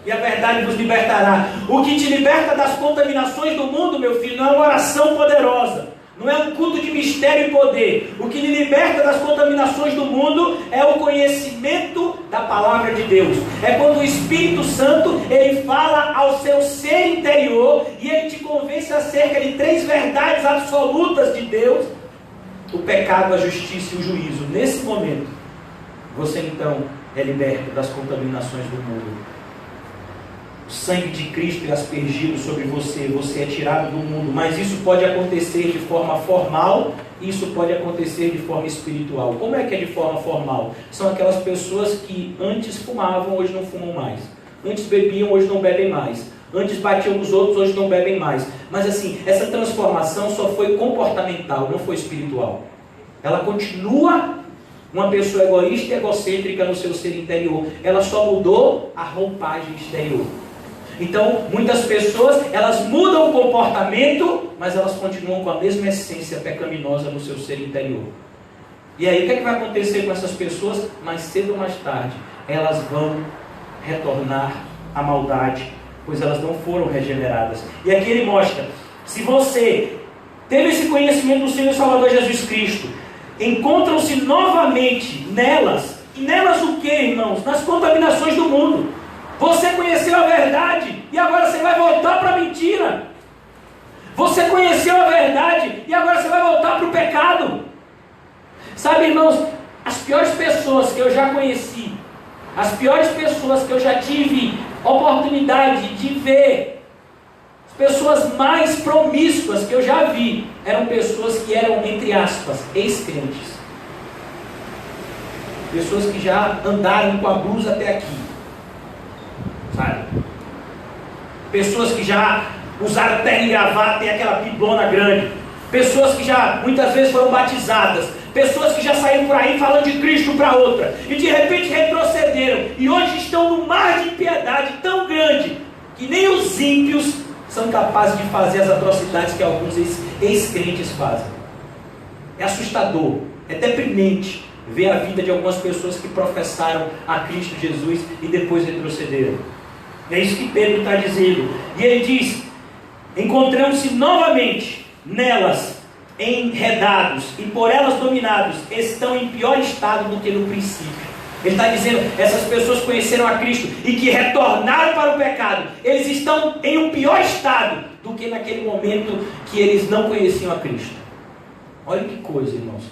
e a verdade vos libertará. O que te liberta das contaminações do mundo, meu filho, não é uma oração poderosa. Não é um culto de mistério e poder. O que lhe liberta das contaminações do mundo é o conhecimento da palavra de Deus. É quando o Espírito Santo, ele fala ao seu ser interior e ele te convence acerca de 3 verdades absolutas de Deus: o pecado, a justiça e o juízo. Nesse momento, você então é liberto das contaminações do mundo. O sangue de Cristo é aspergido sobre você, você é tirado do mundo. Mas isso pode acontecer de forma formal, isso pode acontecer de forma espiritual. Como é que é de forma formal? São aquelas pessoas que antes fumavam, hoje não fumam mais. Antes bebiam, hoje não bebem mais. Antes batiam nos outros, hoje não bebem mais. Mas assim, essa transformação só foi comportamental, não foi espiritual. Ela continua uma pessoa egoísta e egocêntrica no seu ser interior. Ela só mudou a roupagem exterior. Então, muitas pessoas, elas mudam o comportamento, mas elas continuam com a mesma essência pecaminosa no seu ser interior. E aí, o que é que vai acontecer com essas pessoas? Mais cedo ou mais tarde, elas vão retornar à maldade, pois elas não foram regeneradas. E aqui ele mostra: se você teve esse conhecimento do Senhor e Salvador Jesus Cristo, encontram-se novamente nelas. E nelas o que, irmãos? Nas contaminações do mundo. Você conheceu a verdade e agora você vai voltar para a mentira. Você conheceu a verdade e agora você vai voltar para o pecado. Sabe, irmãos, as piores pessoas que eu já conheci, as piores pessoas que eu já tive oportunidade de ver, pessoas mais promíscuas que eu já vi eram pessoas que eram, entre aspas, ex-crentes. Pessoas que já andaram com a blusa até aqui, sabe? Pessoas que já usaram terno e gravata e aquela biblona grande. Pessoas que já muitas vezes foram batizadas. Pessoas que já saíram por aí falando de Cristo para outra e de repente retrocederam e hoje estão num mar de impiedade tão grande que nem os ímpios são capazes de fazer as atrocidades que alguns ex-crentes fazem. É assustador, é deprimente ver a vida de algumas pessoas que professaram a Cristo Jesus e depois retrocederam. É isso que Pedro está dizendo. E ele diz: encontramos-se novamente nelas, enredados e por elas dominados, estão em pior estado do que no princípio. Ele está dizendo, essas pessoas conheceram a Cristo e que retornaram para o pecado, eles estão em um pior estado do que naquele momento que eles não conheciam a Cristo. Olha que coisa, irmãos.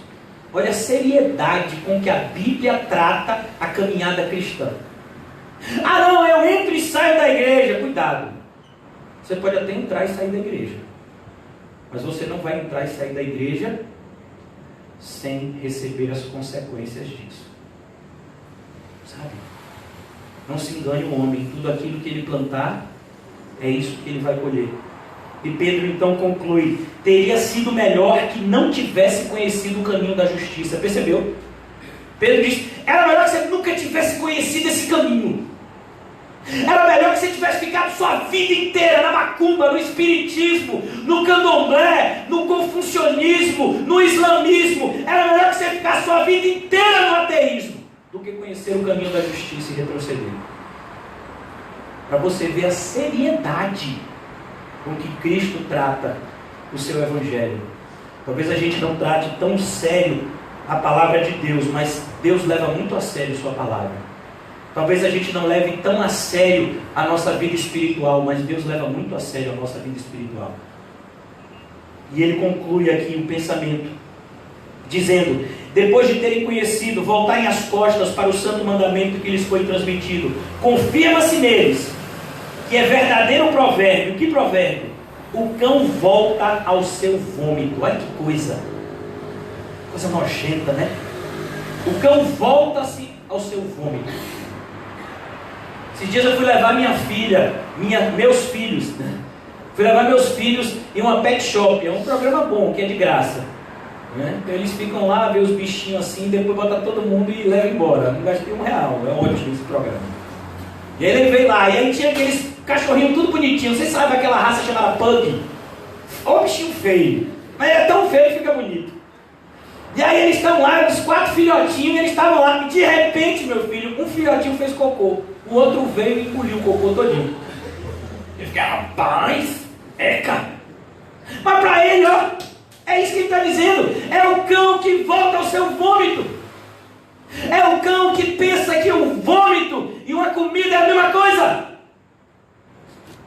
Olha a seriedade com que a Bíblia trata a caminhada cristã. Ah não, eu entro e saio da igreja. Cuidado, você pode até entrar e sair da igreja, mas você não vai entrar e sair da igreja sem receber as consequências disso. Sabe? Não se engane o homem, tudo aquilo que ele plantar, é isso que ele vai colher. E Pedro então conclui: teria sido melhor que não tivesse conhecido o caminho da justiça. Percebeu? Pedro diz: era melhor que você nunca tivesse conhecido esse caminho. Era melhor que você tivesse ficado sua vida inteira na macumba, no espiritismo, no candomblé, no confucionismo, no islamismo. Era melhor que você ficasse sua vida inteira no ateísmo do que conhecer o caminho da justiça e retroceder. Para você ver a seriedade com que Cristo trata o seu evangelho. Talvez a gente não trate tão sério a palavra de Deus, mas Deus leva muito a sério sua palavra. Talvez a gente não leve tão a sério a nossa vida espiritual, mas Deus leva muito a sério a nossa vida espiritual. E ele conclui aqui o pensamento, dizendo: depois de terem conhecido, voltarem as costas para o santo mandamento que lhes foi transmitido, confirma-se neles que é verdadeiro o provérbio. Que provérbio? O cão volta ao seu vômito. Olha que coisa nojenta, né? O cão volta-se ao seu vômito. Esses dias eu fui levar minha filha, meus filhos, né? Fui levar meus filhos em uma pet shop. É um programa bom, que é de graça, né? Então eles ficam lá, vê os bichinhos assim, depois bota todo mundo e leva embora. Não gastei R$1. É ótimo esse programa. E aí ele veio lá, e aí tinha aqueles cachorrinhos tudo bonitinho. Vocês sabem aquela raça chamada Pug? Ó o bichinho feio, mas é tão feio que fica bonito. E aí eles estão lá, os 4 filhotinhos, eles estavam lá, e de repente, meu filho, um filhotinho fez cocô, o outro veio e engoliu o cocô todinho. Eu fiquei: rapaz, eca. Mas para ele, ó, é isso que ele está dizendo, é o cão que volta ao seu vômito. É o cão que pensa que o vômito e uma comida é a mesma coisa.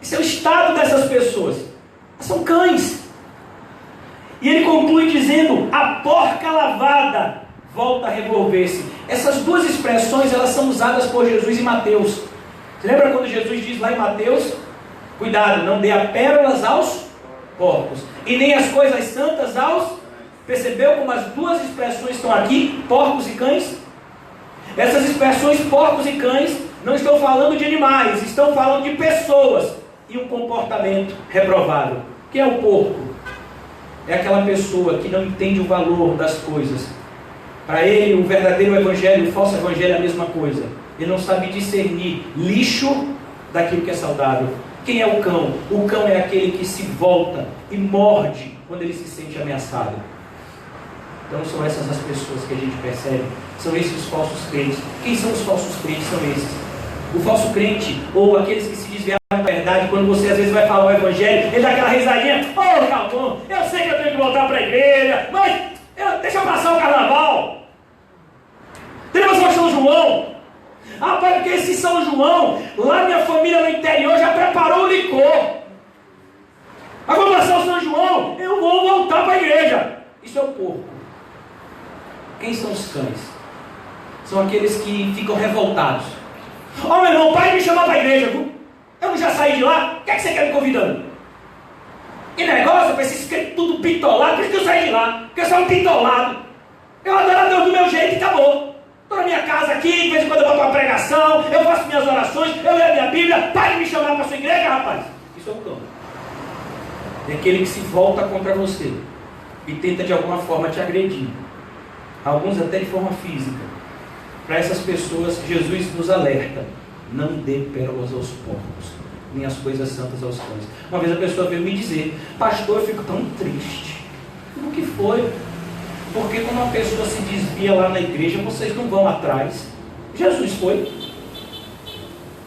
Esse é o estado dessas pessoas. São cães. E ele conclui dizendo: a porca lavada volta a revolver-se. Essas duas expressões, elas são usadas por Jesus em Mateus. Você lembra quando Jesus diz lá em Mateus: cuidado, não dê a pérolas aos porcos, e nem as coisas santas aos... Percebeu como as duas expressões estão aqui, porcos e cães? Essas expressões porcos e cães não estão falando de animais, estão falando de pessoas e um comportamento reprovável. Quem é o porco? É aquela pessoa que não entende o valor das coisas. Para ele, o verdadeiro evangelho e o falso evangelho é a mesma coisa. Ele não sabe discernir lixo daquilo que é saudável. Quem é o cão? O cão é aquele que se volta e morde quando ele se sente ameaçado. Então são essas as pessoas que a gente percebe. São esses os falsos crentes. Quem são os falsos crentes? São esses. O falso crente, ou aqueles que se desviaram da verdade, quando você às vezes vai falar o evangelho, ele dá aquela risadinha: ô Calvão, eu sei que eu tenho que voltar para a igreja, mas deixa eu passar o carnaval. Temos o São João. Ah, pai, porque esse São João, lá minha família no interior já preparou o licor. Mas quando passar o São João, eu vou voltar para a igreja. Isso é o porco. Quem são os cães? São aqueles que ficam revoltados. Ó, meu irmão, pai me chamar para a igreja, viu? Eu não já saí de lá, o que é que você quer me convidando? Que negócio, para esses crentes tudo pitolado, por isso que eu saí de lá, porque eu sou um pitolado. Eu adoro a Deus do meu jeito e acabou. Estou na minha casa aqui, de vez em quando eu vou para uma pregação, eu faço minhas orações, eu leio a minha Bíblia, pare de me chamar para a sua igreja, rapaz. Isso é um dom. É aquele que se volta contra você e tenta de alguma forma te agredir. Alguns até de forma física. Para essas pessoas, Jesus nos alerta: não dê pérolas aos porcos, nem as coisas santas aos cães. Uma vez a pessoa veio me dizer: pastor, eu fico tão triste. O que foi? Porque quando uma pessoa se desvia lá na igreja, vocês não vão atrás. Jesus foi.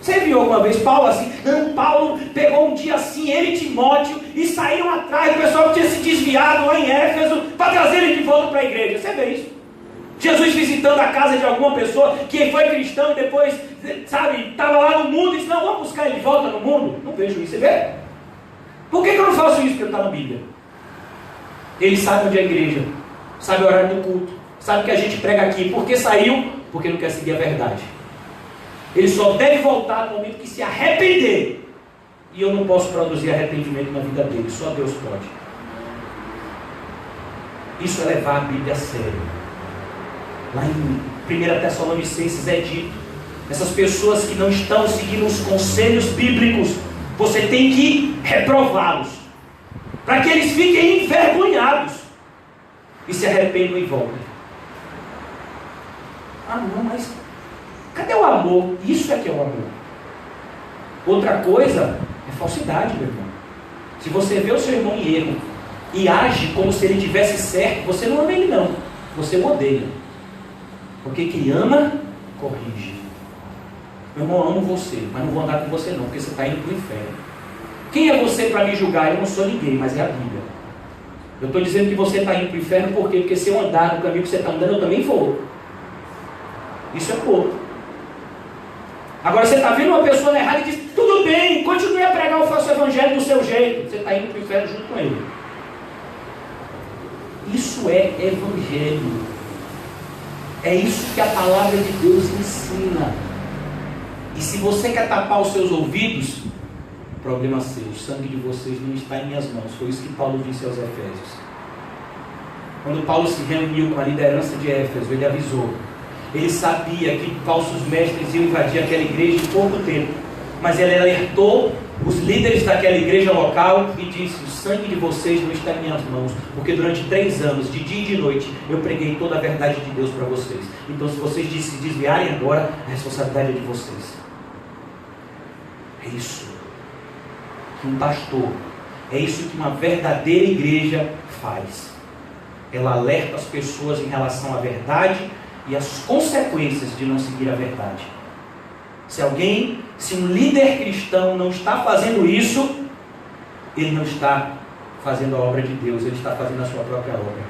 Você viu alguma vez Paulo assim? Não, Paulo pegou um dia assim, ele e Timóteo, e saíram atrás do pessoal que tinha se desviado lá em Éfeso, para trazer ele de volta para a igreja. Você vê isso? Jesus visitando a casa de alguma pessoa que foi cristão e depois, sabe, estava lá no mundo e disse: não, vamos buscar ele de volta no mundo. Não vejo isso, você vê? Por que eu não faço isso? Porque não está na Bíblia. Ele sabe onde é a igreja, sabe o horário do culto, sabe que a gente prega aqui. Por que saiu? Porque não quer seguir a verdade. Ele só deve voltar no momento que se arrepender. E eu não posso produzir arrependimento na vida dele, só Deus pode. Isso é levar a Bíblia a sério. Lá em 1 Tessalonicenses é dito: essas pessoas que não estão seguindo os conselhos bíblicos, você tem que reprová-los, para que eles fiquem envergonhados e se arrependam e voltem. Ah não, mas cadê o amor? Isso é que é o amor. Outra coisa é falsidade, meu irmão. Se você vê o seu irmão em erro e age como se ele tivesse certo, você não ama ele não, você o odeia. Porque quem ama, corrige. Meu irmão, eu amo você, mas não vou andar com você não, porque você está indo para o inferno. Quem é você para me julgar? Eu não sou ninguém, mas é a Bíblia. Eu estou dizendo que você está indo para o inferno por quê? Porque se eu andar no caminho que você está andando, eu também vou. Isso é pouco. Agora você está vendo uma pessoa errada e diz: tudo bem, continue a pregar o falso evangelho do seu jeito. Você está indo para o inferno junto com ele. Isso é evangelho. É isso que a palavra de Deus ensina. E se você quer tapar os seus ouvidos, problema seu. O sangue de vocês não está em minhas mãos. Foi isso que Paulo disse aos Efésios. Quando Paulo se reuniu com a liderança de Éfeso, ele avisou. Ele sabia que falsos mestres iam invadir aquela igreja em pouco tempo, mas ele alertou os líderes daquela igreja local e disse: o sangue de vocês não está em minhas mãos, porque durante 3 anos, de dia e de noite, eu preguei toda a verdade de Deus para vocês. Então, se vocês se desviarem agora, a responsabilidade é de vocês. É isso que um pastor, é isso que uma verdadeira igreja faz. Ela alerta as pessoas em relação à verdade e as consequências de não seguir a verdade. Se um líder cristão não está fazendo isso, ele não está fazendo a obra de Deus, ele está fazendo a sua própria obra.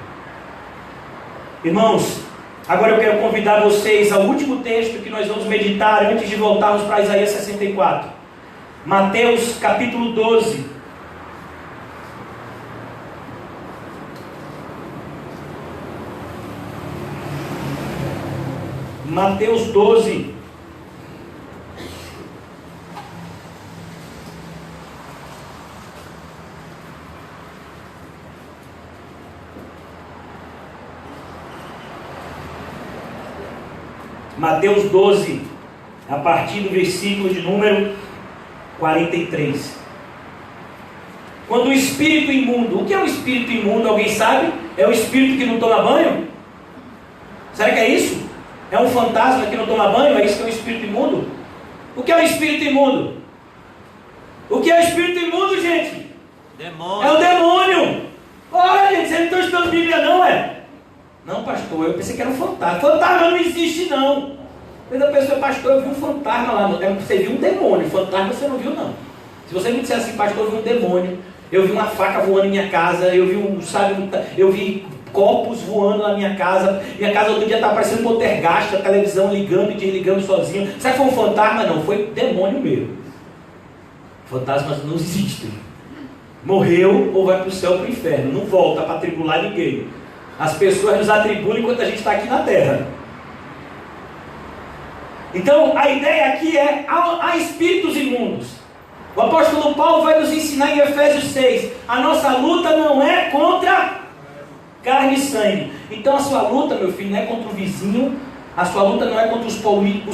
Irmãos, agora eu quero convidar vocês ao último texto que nós vamos meditar antes de voltarmos para Isaías 64. Mateus capítulo 12. Mateus 12. Mateus 12, a partir do versículo de número 43. Quando o espírito imundo, o que é o espírito imundo? Alguém sabe? É o espírito que não toma banho? Será que é isso? É um fantasma que não toma banho? É isso que é o espírito imundo? O que é o espírito imundo? O que é o espírito imundo, gente? Demônio. É o demônio. Olha, gente, vocês não estão estudando Bíblia não, é? Não, pastor, eu pensei que era um fantasma. Fantasma não existe não. Mas a pessoa: pastor, eu vi um fantasma lá. Você viu um demônio, fantasma você não viu não. Se você me disser assim: pastor, eu vi um demônio, eu vi uma faca voando em minha casa, eu vi eu vi copos voando na minha casa outro dia estava parecendo um poltergeist, a televisão ligando e desligando sozinho. Será que foi um fantasma? Não, foi demônio mesmo. Fantasmas não existem. Morreu ou vai para o céu ou para o inferno, não volta para tribular ninguém. As pessoas nos atribulam enquanto a gente está aqui na terra. Então a ideia aqui é: há espíritos imundos. O apóstolo Paulo vai nos ensinar em Efésios 6, a nossa luta não é contra carne e sangue. Então a sua luta, meu filho, não é contra o vizinho, a sua luta não é contra os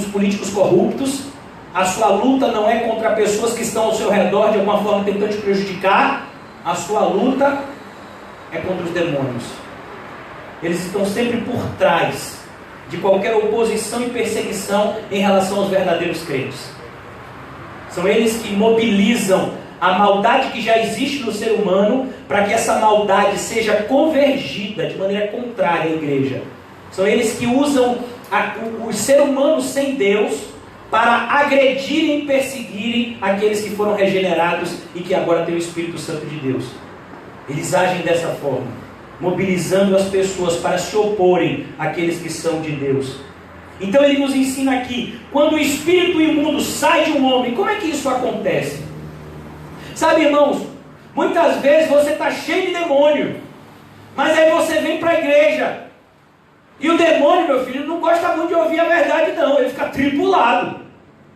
políticos corruptos, a sua luta não é contra pessoas que estão ao seu redor de alguma forma tentando te prejudicar, a sua luta é contra os demônios. Eles estão sempre por trás de qualquer oposição e perseguição em relação aos verdadeiros crentes. São eles que mobilizam a maldade que já existe no ser humano para que essa maldade seja convergida de maneira contrária à igreja. São eles que usam o ser humano sem Deus para agredirem e perseguirem aqueles que foram regenerados e que agora têm o Espírito Santo de Deus. Eles agem dessa forma, mobilizando as pessoas para se oporem àqueles que são de Deus. Então ele nos ensina aqui, quando o espírito imundo sai de um homem, como é que isso acontece? Sabe, irmãos, muitas vezes você está cheio de demônio, mas aí você vem para a igreja, e o demônio, meu filho, não gosta muito de ouvir a verdade não, ele fica tribulado.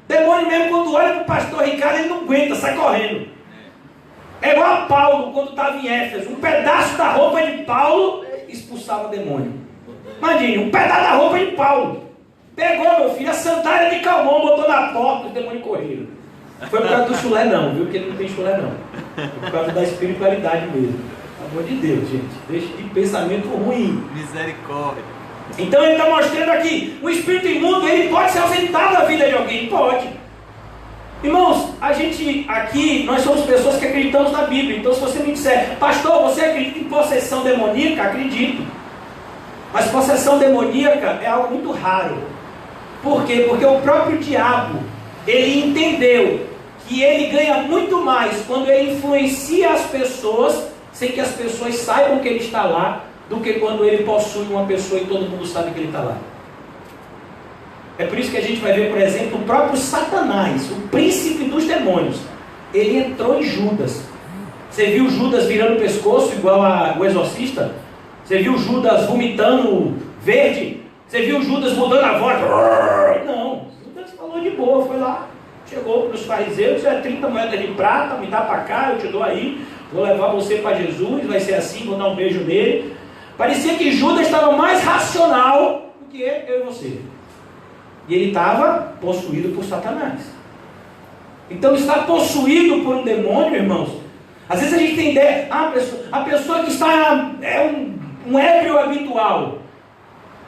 Demônio mesmo, quando olha para o pastor Ricardo, ele não aguenta, sai correndo. É igual a Paulo, quando estava em Éfeso, um pedaço da roupa de Paulo expulsava o demônio. Imagine, um pedaço da roupa de Paulo. Pegou, meu filho, a sandália de Calmon, botou na porta, os demônios correram. Foi por causa do chulé não, viu? Porque ele não tem chulé não. Foi por causa da espiritualidade mesmo. Pelo amor de Deus, gente. Deixa de pensamento ruim. Misericórdia. Então ele está mostrando aqui, o espírito imundo, ele pode se ausentar da vida de alguém? Pode. Irmãos, a gente aqui, nós somos pessoas que acreditamos na Bíblia. Então se você me disser, pastor, você acredita em possessão demoníaca? Acredito. Mas possessão demoníaca é algo muito raro. Por quê? Porque o próprio diabo, ele entendeu que ele ganha muito mais quando ele influencia as pessoas, sem que as pessoas saibam que ele está lá, do que quando ele possui uma pessoa e todo mundo sabe que ele está lá. É por isso que a gente vai ver, por exemplo, o próprio Satanás, o príncipe dos demônios. Ele entrou em Judas. Você viu Judas virando o pescoço igual o exorcista? Você viu Judas vomitando verde? Você viu Judas mudando a voz? Não, Judas falou de boa, foi lá, chegou para os fariseus, 30 moedas de prata, me dá para cá, eu te dou aí, vou levar você para Jesus, vai ser assim, vou dar um beijo nele. Parecia que Judas estava mais racional do que eu e você. E ele estava possuído por Satanás. Então estar possuído por um demônio, irmãos, às vezes a gente tem ideia, a pessoa que está um ébrio habitual,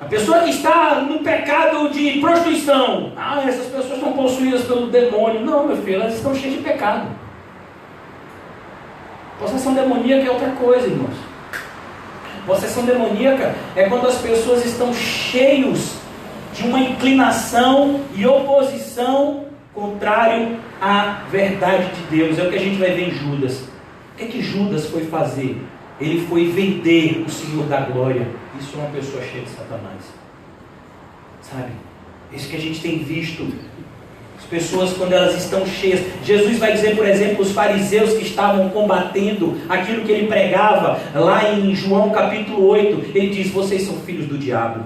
a pessoa que está no pecado de prostituição, essas pessoas estão possuídas pelo demônio. Não, meu filho, elas estão cheias de pecado. Possessão demoníaca é outra coisa, irmãos. Possessão demoníaca é quando as pessoas estão cheios de uma inclinação e oposição contrário à verdade de Deus. É o que a gente vai ver em Judas. O que Judas foi fazer? Ele foi vender o Senhor da glória. Isso é uma pessoa cheia de Satanás. Sabe? Isso que a gente tem visto. As pessoas, quando elas estão cheias. Jesus vai dizer, por exemplo, os fariseus que estavam combatendo aquilo que ele pregava, lá em João capítulo 8, ele diz, vocês são filhos do diabo.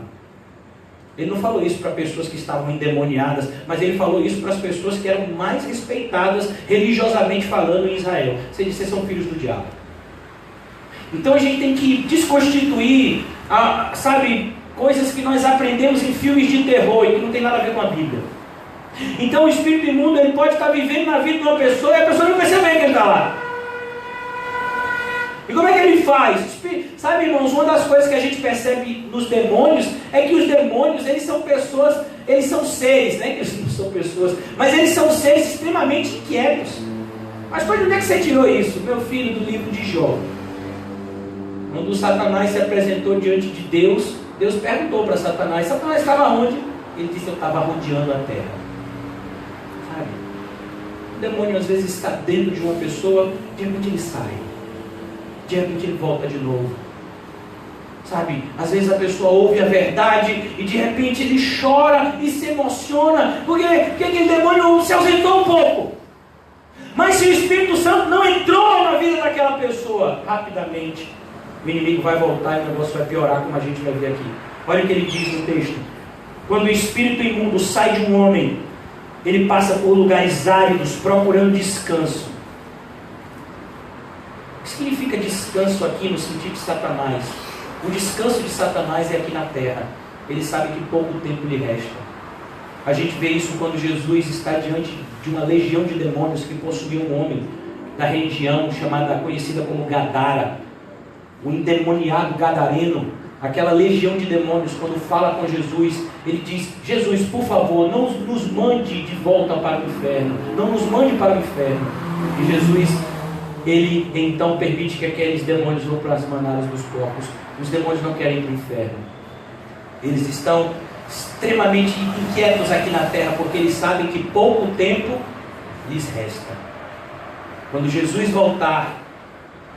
Ele não falou isso para pessoas que estavam endemoniadas, mas ele falou isso para as pessoas que eram mais respeitadas religiosamente falando em Israel. Ele disse, vocês são filhos do diabo. Então a gente tem que desconstituir, sabe, coisas que nós aprendemos em filmes de terror e que não tem nada a ver com a Bíblia. Então o espírito imundo, ele pode estar vivendo na vida de uma pessoa e a pessoa não percebe que ele está lá. E como é que ele faz? Sabe, irmãos, uma das coisas que a gente percebe nos demônios é que os demônios, eles são pessoas, eles são seres, né? Eles não são pessoas, mas eles são seres extremamente inquietos. Mas onde é que você tirou isso? Meu filho, do livro de Jó. Quando o Satanás se apresentou diante de Deus, Deus perguntou para Satanás, Satanás estava onde? Ele disse, eu estava rodeando a terra. Sabe? O demônio às vezes está dentro de uma pessoa, de repente ele sai. De repente ele volta de novo. Sabe? Às vezes a pessoa ouve a verdade e de repente ele chora e se emociona. Porque aquele demônio se ausentou um pouco. Mas se o Espírito Santo não entrou na vida daquela pessoa, rapidamente o inimigo vai voltar e o negócio vai piorar, como a gente vai ver aqui. Olha o que ele diz no texto. Quando o espírito imundo sai de um homem, ele passa por lugares áridos, procurando descanso. O que significa descanso aqui no sentido de Satanás? O descanso de Satanás é aqui na terra. Ele sabe que pouco tempo lhe resta. A gente vê isso quando Jesus está diante de uma legião de demônios que possuía um homem da região conhecida como Gadara, o endemoniado gadareno. Aquela legião de demônios, quando fala com Jesus, ele diz: Jesus, por favor, não nos mande de volta para o inferno, não nos mande para o inferno. E Jesus, ele então permite que aqueles demônios vão para as manadas dos porcos. Os demônios não querem ir para o inferno. Eles estão extremamente inquietos aqui na terra, porque eles sabem que pouco tempo lhes resta. Quando Jesus voltar,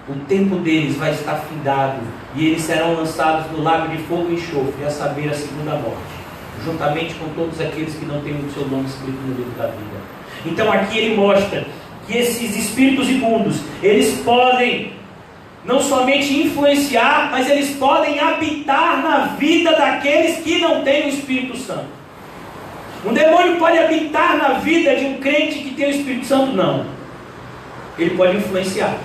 o tempo deles vai estar findado, e eles serão lançados no lago de fogo e enxofre, a saber, a segunda morte, juntamente com todos aqueles que não têm o seu nome escrito no livro da vida. Então aqui ele mostra que esses espíritos imundos, eles podem não somente influenciar, mas eles podem habitar na vida daqueles que não têm o Espírito Santo. Um demônio pode habitar na vida de um crente que tem o Espírito Santo? Não. Ele pode influenciar.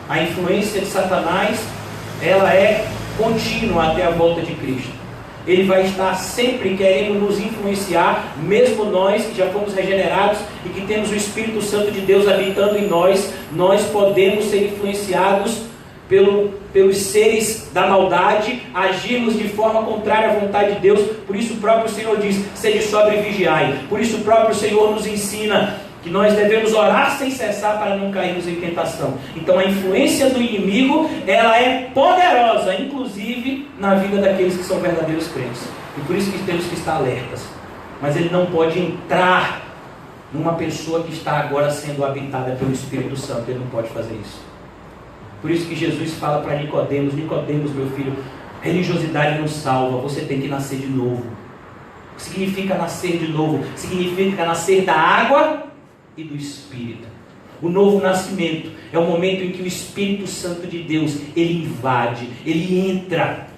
A influência de Satanás, ela é contínua até a volta de Cristo. Ele vai estar sempre querendo nos influenciar, mesmo nós que já fomos regenerados e que temos o Espírito Santo de Deus habitando em nós, nós podemos ser influenciados pelos seres da maldade, agirmos de forma contrária à vontade de Deus. Por isso o próprio Senhor diz: sede sóbrio e vigiai. Por isso o próprio Senhor nos ensina que nós devemos orar sem cessar para não cairmos em tentação. Então a influência do inimigo, ela é poderosa, inclusive na vida daqueles que são verdadeiros crentes. E por isso que temos que estar alertas. Mas ele não pode entrar numa pessoa que está agora sendo habitada pelo Espírito Santo. Ele não pode fazer isso. Por isso que Jesus fala para Nicodemos: Nicodemos, meu filho, religiosidade não salva, você tem que nascer de novo. O que significa nascer de novo? Significa nascer da água e do Espírito. O novo nascimento é o momento em que o Espírito Santo de Deus, ele invade, ele entra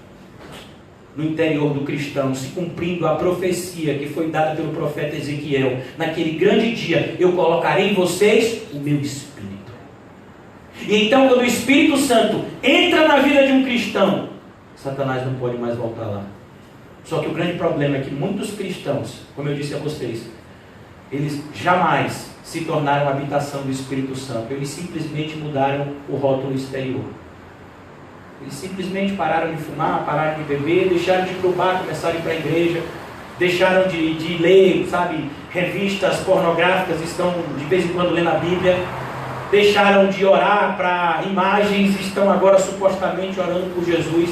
no interior do cristão, se cumprindo a profecia que foi dada pelo profeta Ezequiel: naquele grande dia eu colocarei em vocês o meu Espírito. E então, quando o Espírito Santo entra na vida de um cristão, Satanás não pode mais voltar lá. Só que o grande problema é que muitos cristãos, como eu disse a vocês, eles jamais se tornaram a habitação do Espírito Santo. Eles simplesmente mudaram o rótulo exterior. Eles simplesmente pararam de fumar, pararam de beber, deixaram de ir para o bar, começaram a ir para a igreja, deixaram de ler, revistas pornográficas, estão de vez em quando lendo a Bíblia, deixaram de orar para imagens, estão agora supostamente orando por Jesus.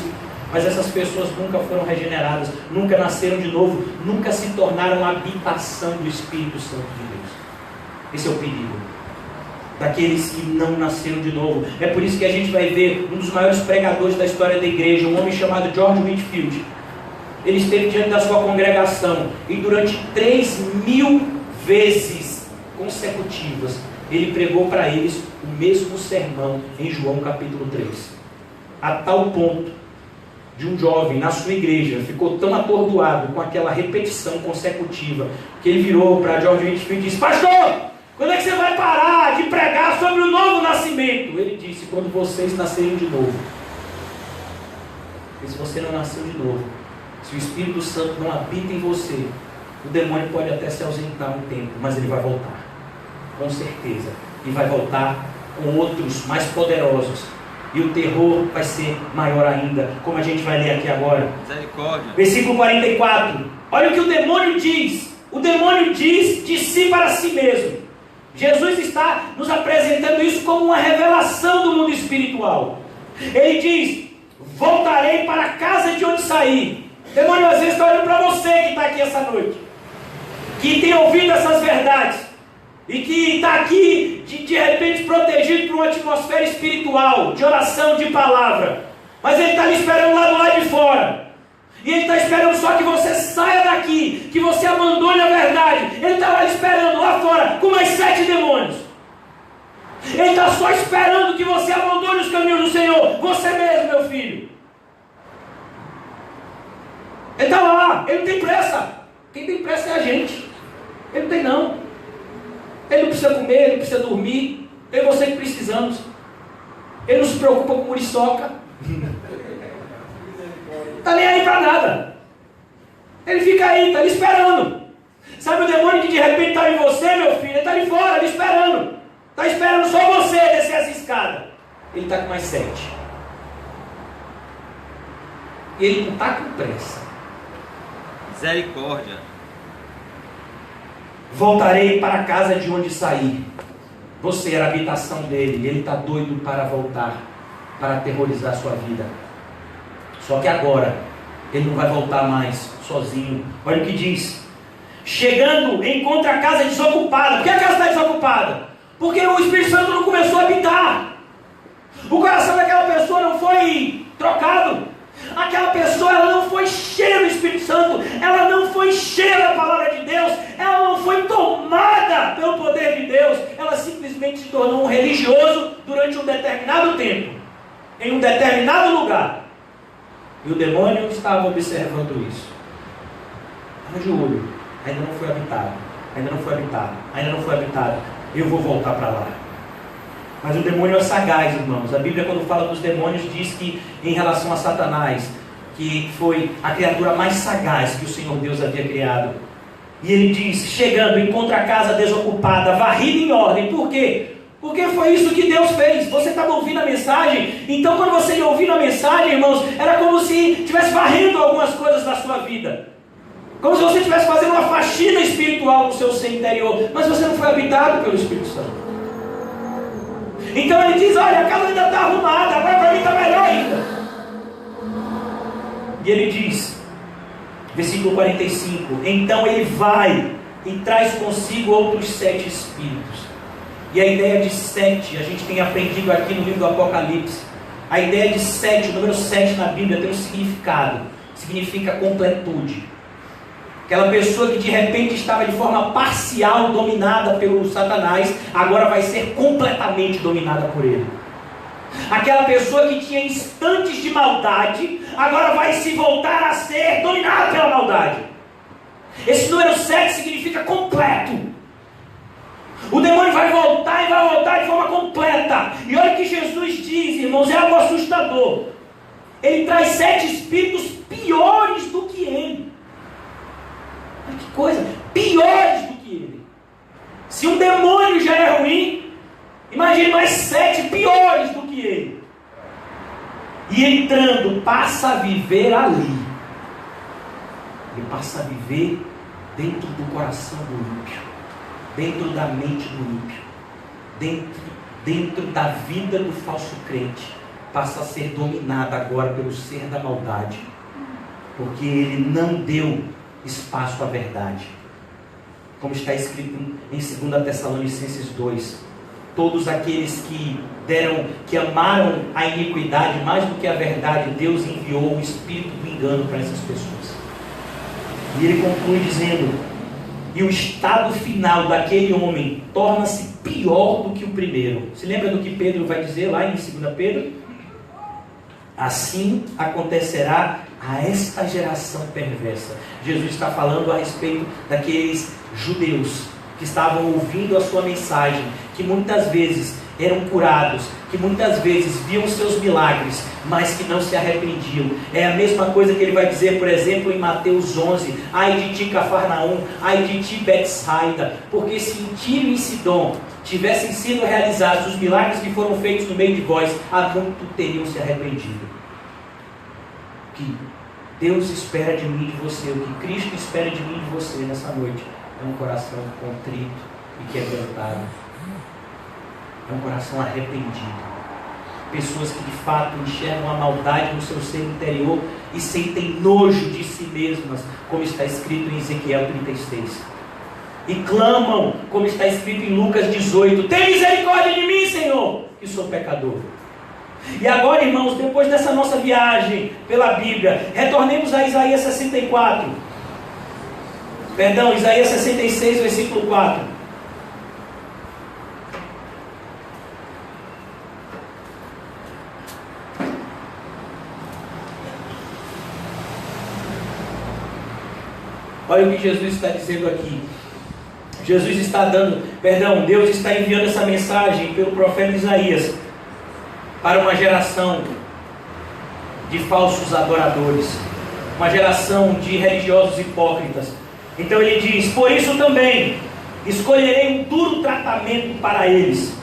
Mas essas pessoas nunca foram regeneradas, nunca nasceram de novo, nunca se tornaram a habitação do Espírito Santo de Deus. Esse é o perigo daqueles que não nasceram de novo. É por isso que a gente vai ver um dos maiores pregadores da história da igreja, um homem chamado George Whitefield. Ele esteve diante da sua congregação e durante 3.000 vezes consecutivas ele pregou para eles o mesmo sermão em João capítulo 3, a tal ponto de um jovem na sua igreja ficou tão atordoado com aquela repetição consecutiva que ele virou para George Whitefield e disse: pastor, quando é que você vai parar de pregar sobre o novo nascimento? Ele disse: quando vocês nascerem de novo. E se você não nasceu de novo, se o Espírito Santo não habita em você, o demônio pode até se ausentar um tempo, mas ele vai voltar, com certeza, e vai voltar com outros mais poderosos, e o terror vai ser maior ainda, como a gente vai ler aqui agora. Misericórdia. Versículo 44. Olha o que o demônio diz. O demônio diz de si para si mesmo. Jesus está nos apresentando isso como uma revelação do mundo espiritual. Ele diz: voltarei para a casa de onde saí. O demônio às vezes está olhando para você que está aqui essa noite, que tem ouvido essas verdades e que está aqui de repente protegido por uma atmosfera espiritual, de oração, de palavra, mas ele está lhe esperando lá do lado de fora, e ele está esperando só que você saia daqui, que você abandone a verdade. Ele está lá esperando lá fora com mais 7 demônios. Ele está só esperando que você abandone os caminhos do Senhor, você mesmo, meu filho. Ele está lá, ele não tem pressa. Quem tem pressa é a gente. Ele não tem não. Ele não precisa comer, ele não precisa dormir. Eu e você que precisamos. Ele não se preocupa com muriçoca. Está nem aí para nada. Ele fica aí, está ali esperando. Sabe o demônio que de repente está em você, meu filho? Ele está ali fora, ali esperando. Está esperando só você descer essa escada. Ele está com mais 7. E ele não está com pressa. Misericórdia. Voltarei para a casa de onde saí. Você era a habitação dele. Ele está doido para voltar, para aterrorizar a sua vida. Só que agora, ele não vai voltar mais sozinho. Olha o que diz. Chegando, encontra a casa desocupada. Por que a casa está desocupada? Porque o Espírito Santo não começou a habitar. O coração daquela pessoa não foi trocado. Aquela pessoa, ela não foi cheia do Espírito Santo. Ela não foi cheia da palavra de Deus. Ela não foi tomada pelo poder de Deus. Ela simplesmente se tornou um religioso durante um determinado tempo, em um determinado lugar. E o demônio estava observando isso. Estava de olho. Ainda não foi habitado. Ainda não foi habitado. Ainda não foi habitado. Eu vou voltar para lá. Mas o demônio é sagaz, irmãos. A Bíblia, quando fala dos demônios, diz que em relação a Satanás, que foi a criatura mais sagaz que o Senhor Deus havia criado. E ele diz, chegando, encontra a casa desocupada, varrida em ordem. Por quê? Porque foi isso que Deus fez. Você estava ouvindo a mensagem. Então quando você ia ouvindo a mensagem, irmãos, era como se estivesse varrendo algumas coisas da sua vida. Como se você estivesse fazendo uma faxina espiritual no seu ser interior. Mas você não foi habitado pelo Espírito Santo. Então ele diz, olha, a casa ainda está arrumada, agora para mim está melhor ainda. E ele diz, versículo 45, então ele vai e traz consigo outros 7 espíritos. E a ideia de 7, a gente tem aprendido aqui no livro do Apocalipse. A ideia de 7, o número 7 na Bíblia tem um significado. Significa completude. Aquela pessoa que de repente estava de forma parcial dominada pelo Satanás, agora vai ser completamente dominada por ele. Aquela pessoa que tinha instantes de maldade, agora vai se voltar a ser dominada pela maldade. Esse número 7 significa completo. O demônio vai voltar e vai voltar de forma completa. E olha o que Jesus diz, irmãos, é algo assustador. Ele traz 7 espíritos piores do que ele. Olha que coisa, piores do que ele. Se um demônio já é ruim, imagine mais 7 piores do que ele. E entrando, passa a viver ali. Ele passa a viver dentro do coração do ímpio, dentro da mente do ímpio, dentro da vida do falso crente. Passa a ser dominado agora pelo ser da maldade, porque ele não deu espaço à verdade. Como está escrito em 2 Tessalonicenses 2, todos aqueles que amaram a iniquidade mais do que a verdade, Deus enviou o espírito do engano para essas pessoas. E ele conclui dizendo, e o estado final daquele homem torna-se pior do que o primeiro. Se lembra do que Pedro vai dizer lá em 2 Pedro? Assim acontecerá a esta geração perversa. Jesus está falando a respeito daqueles judeus que estavam ouvindo a sua mensagem, que muitas vezes eram curados, que muitas vezes viam seus milagres, mas que não se arrependiam. É a mesma coisa que ele vai dizer, por exemplo, em Mateus 11, ai de ti Cafarnaum, ai de ti Betsaida, porque se em Tiro e Sidom tivessem sido realizados os milagres que foram feitos no meio de vós, há muito teriam se arrependido. O que Deus espera de mim e de você, o que Cristo espera de mim e de você nessa noite, é um coração contrito e quebrantado. É um coração arrependido. Pessoas que de fato enxergam a maldade no seu ser interior e sentem nojo de si mesmas, como está escrito em Ezequiel 36. E clamam, como está escrito em Lucas 18, tem misericórdia de mim, Senhor, que sou pecador. E agora, irmãos, depois dessa nossa viagem pela Bíblia, retornemos a Isaías 64. Perdão, Isaías 66, versículo 4. Olha o que Jesus está dizendo aqui. Deus está enviando essa mensagem pelo profeta Isaías para uma geração de falsos adoradores, uma geração de religiosos hipócritas. Então ele diz: por isso também escolherei um duro tratamento para eles.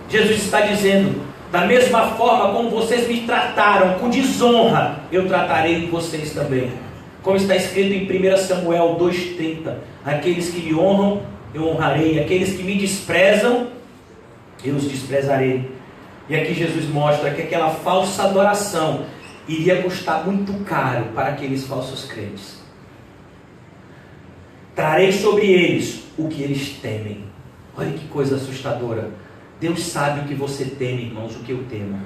Jesus está dizendo: da mesma forma como vocês me trataram com desonra, eu tratarei vocês também. Como está escrito em 1 Samuel 2,30: aqueles que me honram, eu honrarei; aqueles que me desprezam, eu os desprezarei. E aqui Jesus mostra que aquela falsa adoração iria custar muito caro para aqueles falsos crentes. Trarei sobre eles o que eles temem. Olha que coisa assustadora. Deus sabe o que você teme, irmãos, o que eu temo.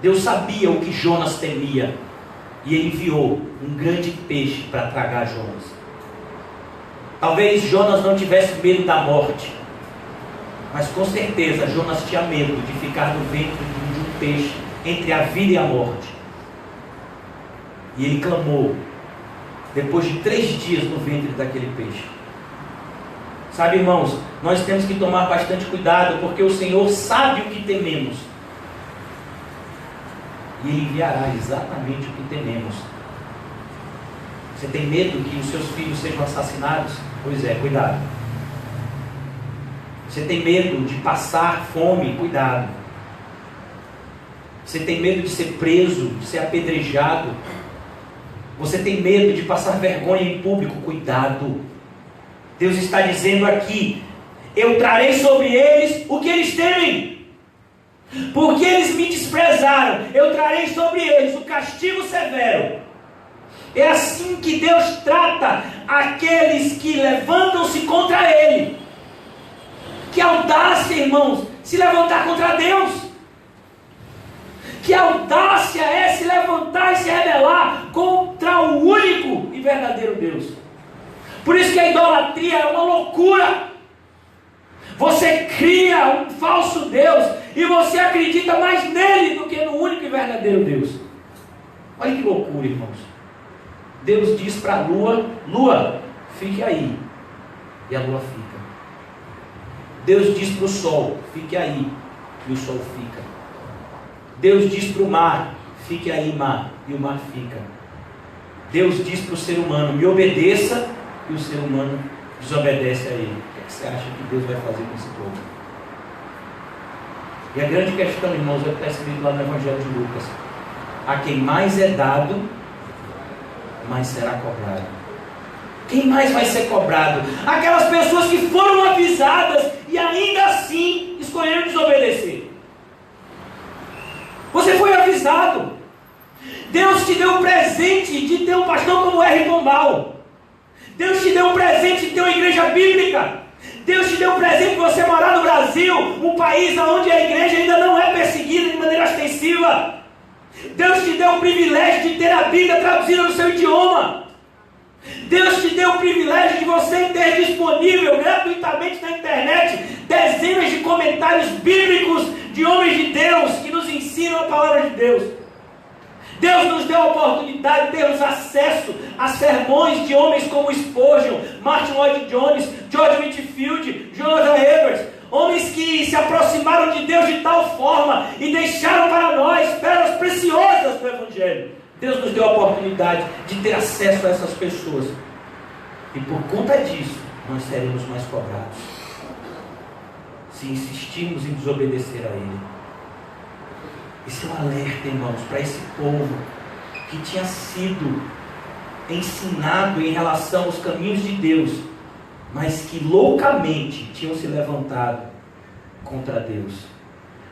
Deus sabia o que Jonas temia, e ele enviou um grande peixe para tragar Jonas. Talvez Jonas não tivesse medo da morte, mas com certeza Jonas tinha medo de ficar no ventre de um peixe, entre a vida e a morte. E ele clamou, depois de 3 dias no ventre daquele peixe. Sabe, irmãos, nós temos que tomar bastante cuidado, porque o Senhor sabe o que tememos, e Ele enviará exatamente o que tememos. Você tem medo que os seus filhos sejam assassinados? Pois é, cuidado. Você tem medo de passar fome? Cuidado. Você tem medo de ser preso, de ser apedrejado? Você tem medo de passar vergonha em público? Cuidado. Deus está dizendo aqui: eu trarei sobre eles o que eles temem. Porque eles me desprezaram, eu trarei sobre eles o castigo severo. É assim que Deus trata aqueles que levantam-se contra Ele. Que audácia, irmãos, se levantar contra Deus. Que audácia é se levantar e se rebelar contra o único e verdadeiro Deus. Por isso que a idolatria é uma loucura. Você cria um falso Deus e você acredita mais nele do que no único e verdadeiro Deus. Olha que loucura, irmãos. Deus diz para a lua: lua, fique aí. E a lua fica. Deus diz para o sol: fique aí. E o sol fica. Deus diz para o mar: fique aí, mar. E o mar fica. Deus diz para o ser humano: me obedeça. E o ser humano desobedece a ele. O que você acha que Deus vai fazer com esse povo? E a grande questão, irmãos, é o que está escrito lá no Evangelho de Lucas: a quem mais é dado, mais será cobrado. Quem mais vai ser cobrado? Aquelas pessoas que foram avisadas e ainda assim escolheram desobedecer. Você foi avisado. Deus te deu o presente de ter um pastor como R. Pombal. Deus te deu um presente de ter uma igreja bíblica. Deus te deu um presente de você morar no Brasil, um país onde a igreja ainda não é perseguida de maneira ostensiva. Deus te deu o privilégio de ter a Bíblia traduzida no seu idioma. Deus te deu o privilégio de você ter disponível gratuitamente na internet dezenas de comentários bíblicos de homens de Deus que nos ensinam a palavra de Deus. Deus nos deu a oportunidade de termos acesso a sermões de homens como Spurgeon, Martin Lloyd Jones, George Whitefield, Jonathan Edwards, homens que se aproximaram de Deus de tal forma e deixaram para nós pérolas preciosas do Evangelho. Deus nos deu a oportunidade de ter acesso a essas pessoas, e por conta disso nós seremos mais cobrados se insistirmos em desobedecer a Ele. Esse é um alerta, irmãos, para esse povo que tinha sido ensinado em relação aos caminhos de Deus, mas que loucamente tinham se levantado contra Deus.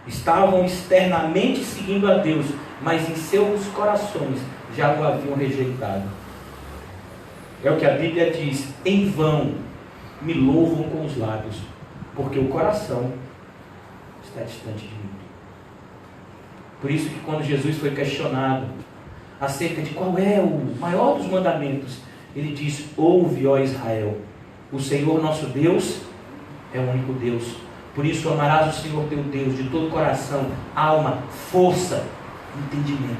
Estavam externamente seguindo a Deus, mas em seus corações já o haviam rejeitado. É o que a Bíblia diz: em vão me louvam com os lábios, porque o coração está distante de mim. Por isso que quando Jesus foi questionado acerca de qual é o maior dos mandamentos, ele diz: ouve, ó Israel, o Senhor nosso Deus é o único Deus. Por isso amarás o Senhor teu Deus de todo coração, alma, força, entendimento.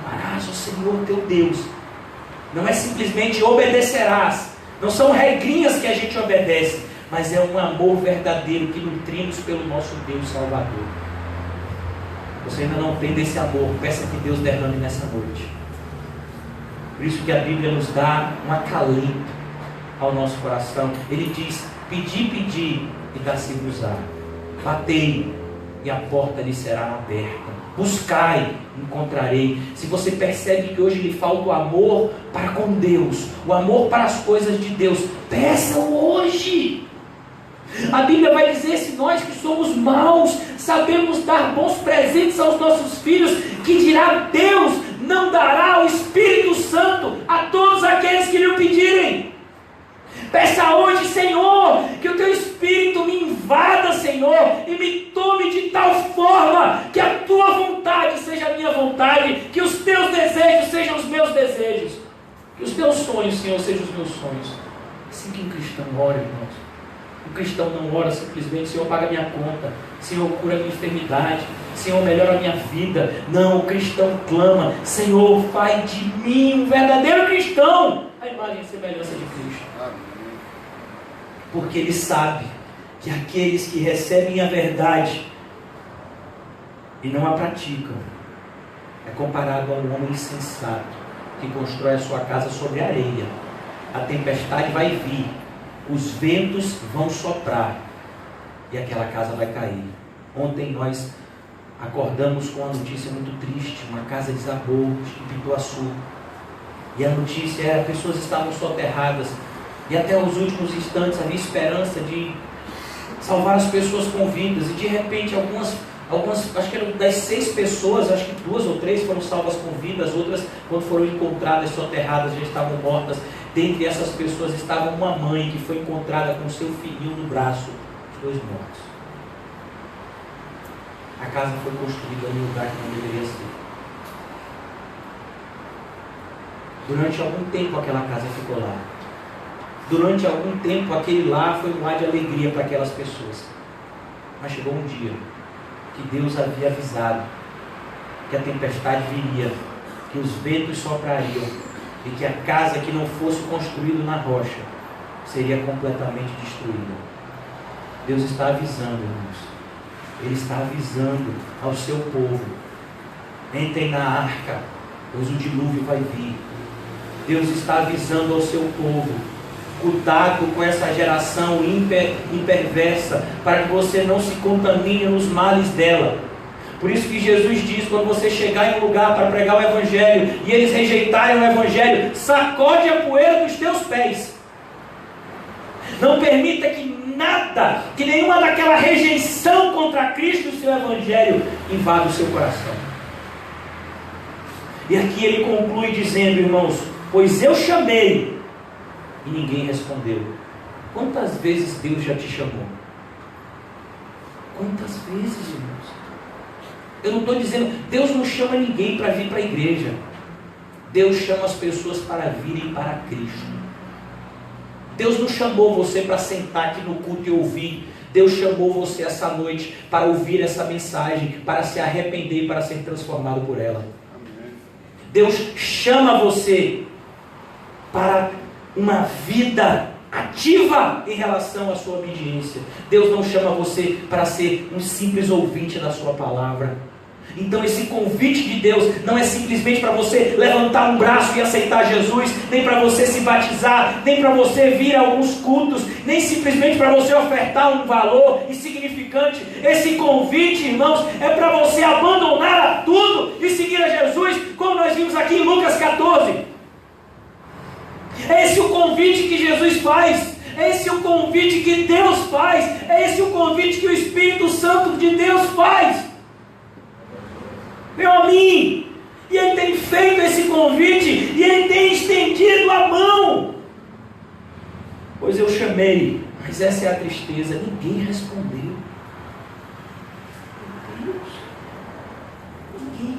Amarás o Senhor teu Deus. Não é simplesmente obedecerás, Não são regrinhas que a gente obedece, mas é um amor verdadeiro que nutrimos pelo nosso Deus Salvador. Você ainda não tem desse amor, peça que Deus derrame nessa noite. Por isso que a Bíblia nos dá um acalento ao nosso coração. Ele diz: pedi, pedi e dá-se-vos-á. Batei e a porta lhe será aberta. Buscai, encontrarei. Se você percebe que hoje lhe falta o amor para com Deus, o amor para as coisas de Deus, peça hoje. A Bíblia vai dizer: se nós que somos maus sabemos dar bons presentes aos nossos filhos, que dirá Deus não dará o Espírito Santo a todos aqueles que lhe o pedirem. Peça hoje: Senhor, que o teu Espírito me invada, Senhor, e me tome de tal forma que a tua vontade seja a minha vontade, que os teus desejos sejam os meus desejos, que os teus sonhos, Senhor, sejam os meus sonhos. Assim que um cristão ora, irmãos. O cristão não ora simplesmente: Senhor, paga minha conta, Senhor, cura minha enfermidade, Senhor, melhora a minha vida. Não, o cristão clama: Senhor, faz de mim um verdadeiro cristão, a imagem e semelhança de Cristo. Porque ele sabe que aqueles que recebem a verdade e não a praticam é comparado a um homem insensato que constrói a sua casa sobre a areia. A tempestade vai vir, os ventos vão soprar e aquela casa vai cair. Ontem nós acordamos com uma notícia muito triste: uma casa desabou em Pituaçu, e a notícia era: pessoas estavam soterradas, e até os últimos instantes havia esperança de salvar as pessoas com vidas, e de repente algumas, acho que eram das 6 pessoas, acho que 2 ou 3 foram salvas com vida, as outras, quando foram encontradas soterradas, já estavam mortas. Dentre essas pessoas estava uma mãe que foi encontrada com seu filhinho no braço, os 2 mortos. A casa foi construída em um lugar que não deveria ser. Durante algum tempo aquela casa ficou lá. Durante algum tempo aquele lar foi um lar de alegria para aquelas pessoas. Mas chegou um dia que Deus havia avisado que a tempestade viria, que os ventos soprariam, e que a casa que não fosse construída na rocha seria completamente destruída. Deus está avisando, irmãos. Ele está avisando ao seu povo: entrem na arca, pois o dilúvio vai vir. Deus está avisando ao seu povo: cuidado com essa geração imperversa, para que você não se contamine nos males dela. Por isso que Jesus diz: quando você chegar em um lugar para pregar o Evangelho e eles rejeitarem o Evangelho, sacode a poeira dos teus pés. Não permita que nada, que nenhuma daquela rejeição contra Cristo e o seu Evangelho invada o seu coração. E aqui ele conclui dizendo, irmãos: pois eu chamei e ninguém respondeu. Quantas vezes Deus já te chamou? Quantas vezes, irmãos? Eu não estou dizendo, Deus não chama ninguém para vir para a igreja. Deus chama as pessoas para virem para Cristo. Deus não chamou você para sentar aqui no culto e ouvir. Deus chamou você essa noite para ouvir essa mensagem, para se arrepender e para ser transformado por ela. Deus chama você para uma vida ativa em relação à sua obediência. Deus não chama você para ser um simples ouvinte da sua palavra. Então esse convite de Deus não é simplesmente para você levantar um braço e aceitar Jesus, nem para você se batizar, nem para você vir a alguns cultos, nem simplesmente para você ofertar um valor insignificante. Esse convite, irmãos, é para você abandonar tudo e seguir a Jesus, como nós vimos aqui em Lucas 14. É esse o convite que Jesus faz. É esse o convite que Deus faz. É esse o convite que o Espírito Santo de Deus faz. Meu amigo, e Ele tem feito esse convite, e Ele tem estendido a mão. Pois eu chamei, mas essa é a tristeza: ninguém respondeu. Meu Deus, ninguém.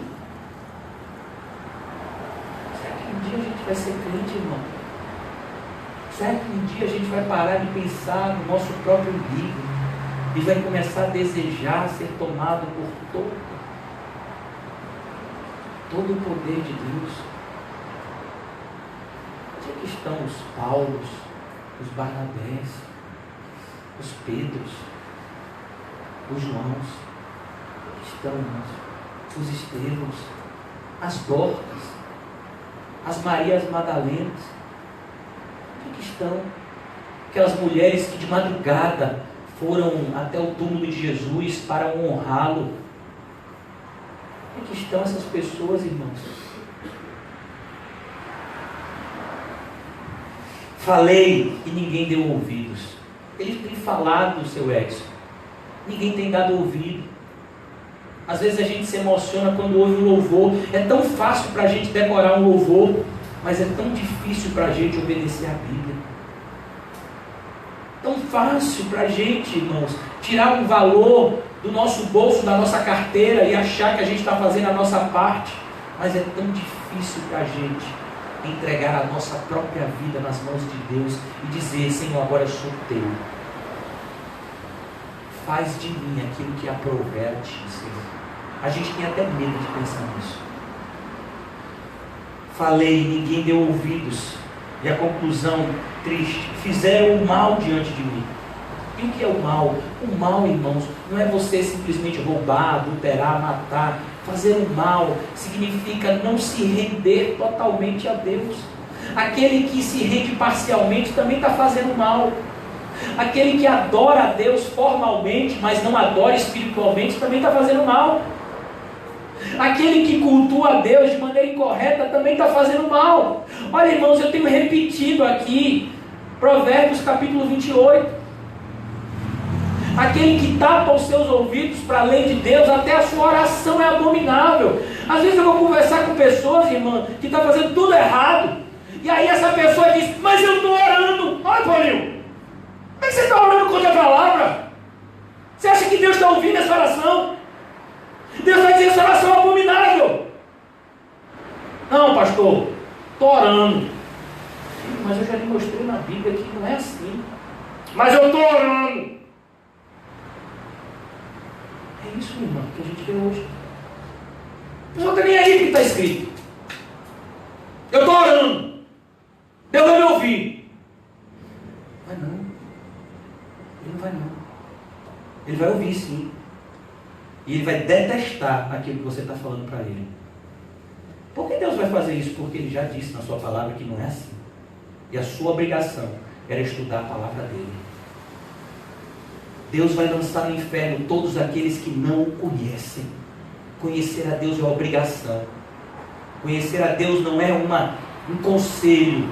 Será que um dia a gente vai ser crente, irmão? Será que um dia a gente vai parar de pensar no nosso próprio umbigo e vai começar a desejar ser tomado por todo o poder de Deus? Onde é que estão os Paulos? os Barnabés, os Pedros, os Joãos, que estão, irmãos, os Estevãos, as Dorcas, as Marias Madalenas, onde que estão? Aquelas mulheres que de madrugada foram até o túmulo de Jesus para honrá-lo. Onde que estão essas pessoas, irmãos? Falei e ninguém deu ouvidos. Ele tem falado, seu Edson. Ninguém tem dado ouvido. Às vezes a gente se emociona quando ouve um louvor. É tão fácil para a gente decorar um louvor, mas é tão difícil para a gente obedecer a Bíblia. Tão fácil para a gente, irmãos, tirar um valor do nosso bolso, da nossa carteira e achar que a gente está fazendo a nossa parte. Mas é tão difícil para a gente entregar a nossa própria vida nas mãos de Deus e dizer: Senhor, agora eu sou teu. Faz de mim aquilo que aprouver a ti, Senhor. A gente tem até medo de pensar nisso. Falei, ninguém deu ouvidos. E a conclusão triste: fizeram o mal diante de mim. E o que é o mal? O mal, irmãos, não é você simplesmente roubar, adulterar, matar. Fazer o mal significa não se render totalmente a Deus. Aquele que se rende parcialmente também está fazendo mal. Aquele que adora a Deus formalmente, mas não adora espiritualmente, também está fazendo mal. Aquele que cultua a Deus de maneira incorreta também está fazendo mal. Olha, irmãos, eu tenho repetido aqui Provérbios capítulo 28. Aquele que tapa os seus ouvidos para a lei de Deus, até a sua oração é abominável. Às vezes eu vou conversar com pessoas, irmã, que estão fazendo tudo errado. E aí essa pessoa diz: mas eu estou orando. Olha, Paulinho, como é que você está orando contra a palavra? Você acha que Deus está ouvindo essa oração? Deus vai dizer: essa oração é abominável. Não, pastor, estou orando. Mas eu já lhe mostrei na Bíblia que não é assim. Mas eu estou orando. É isso, irmão, que a gente vê hoje. O pessoal não está nem aí o que está escrito. Eu estou orando. Deus vai me ouvir. Vai não. Ele não vai não. Ele vai ouvir sim. E ele vai detestar aquilo que você está falando para ele. Por que Deus vai fazer isso? Porque Ele já disse na sua palavra que não é assim. E a sua obrigação era estudar a palavra dele. Deus vai lançar no inferno todos aqueles que não o conhecem. Conhecer a Deus é uma obrigação. Conhecer a Deus não é um conselho.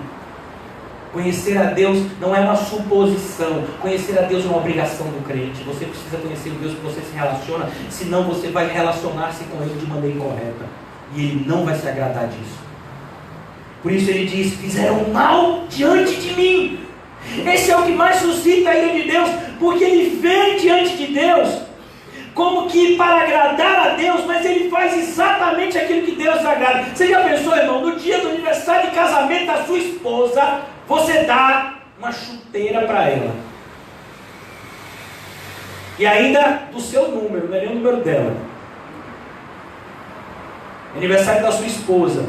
Conhecer a Deus não é uma suposição. Conhecer a Deus é uma obrigação do crente. Você precisa conhecer o Deus que você se relaciona, senão você vai relacionar-se com Ele de maneira incorreta. E Ele não vai se agradar disso. Por isso Ele diz: fizeram mal diante de mim. Esse é o que mais suscita a ira de Deus, porque Ele vem diante de Deus como que para agradar a Deus, mas Ele faz exatamente aquilo que Deus agrada. Você já pensou, irmão, no dia do aniversário de casamento da sua esposa, você dá uma chuteira para ela, e ainda do seu número, não é nem o número dela. Aniversário da sua esposa,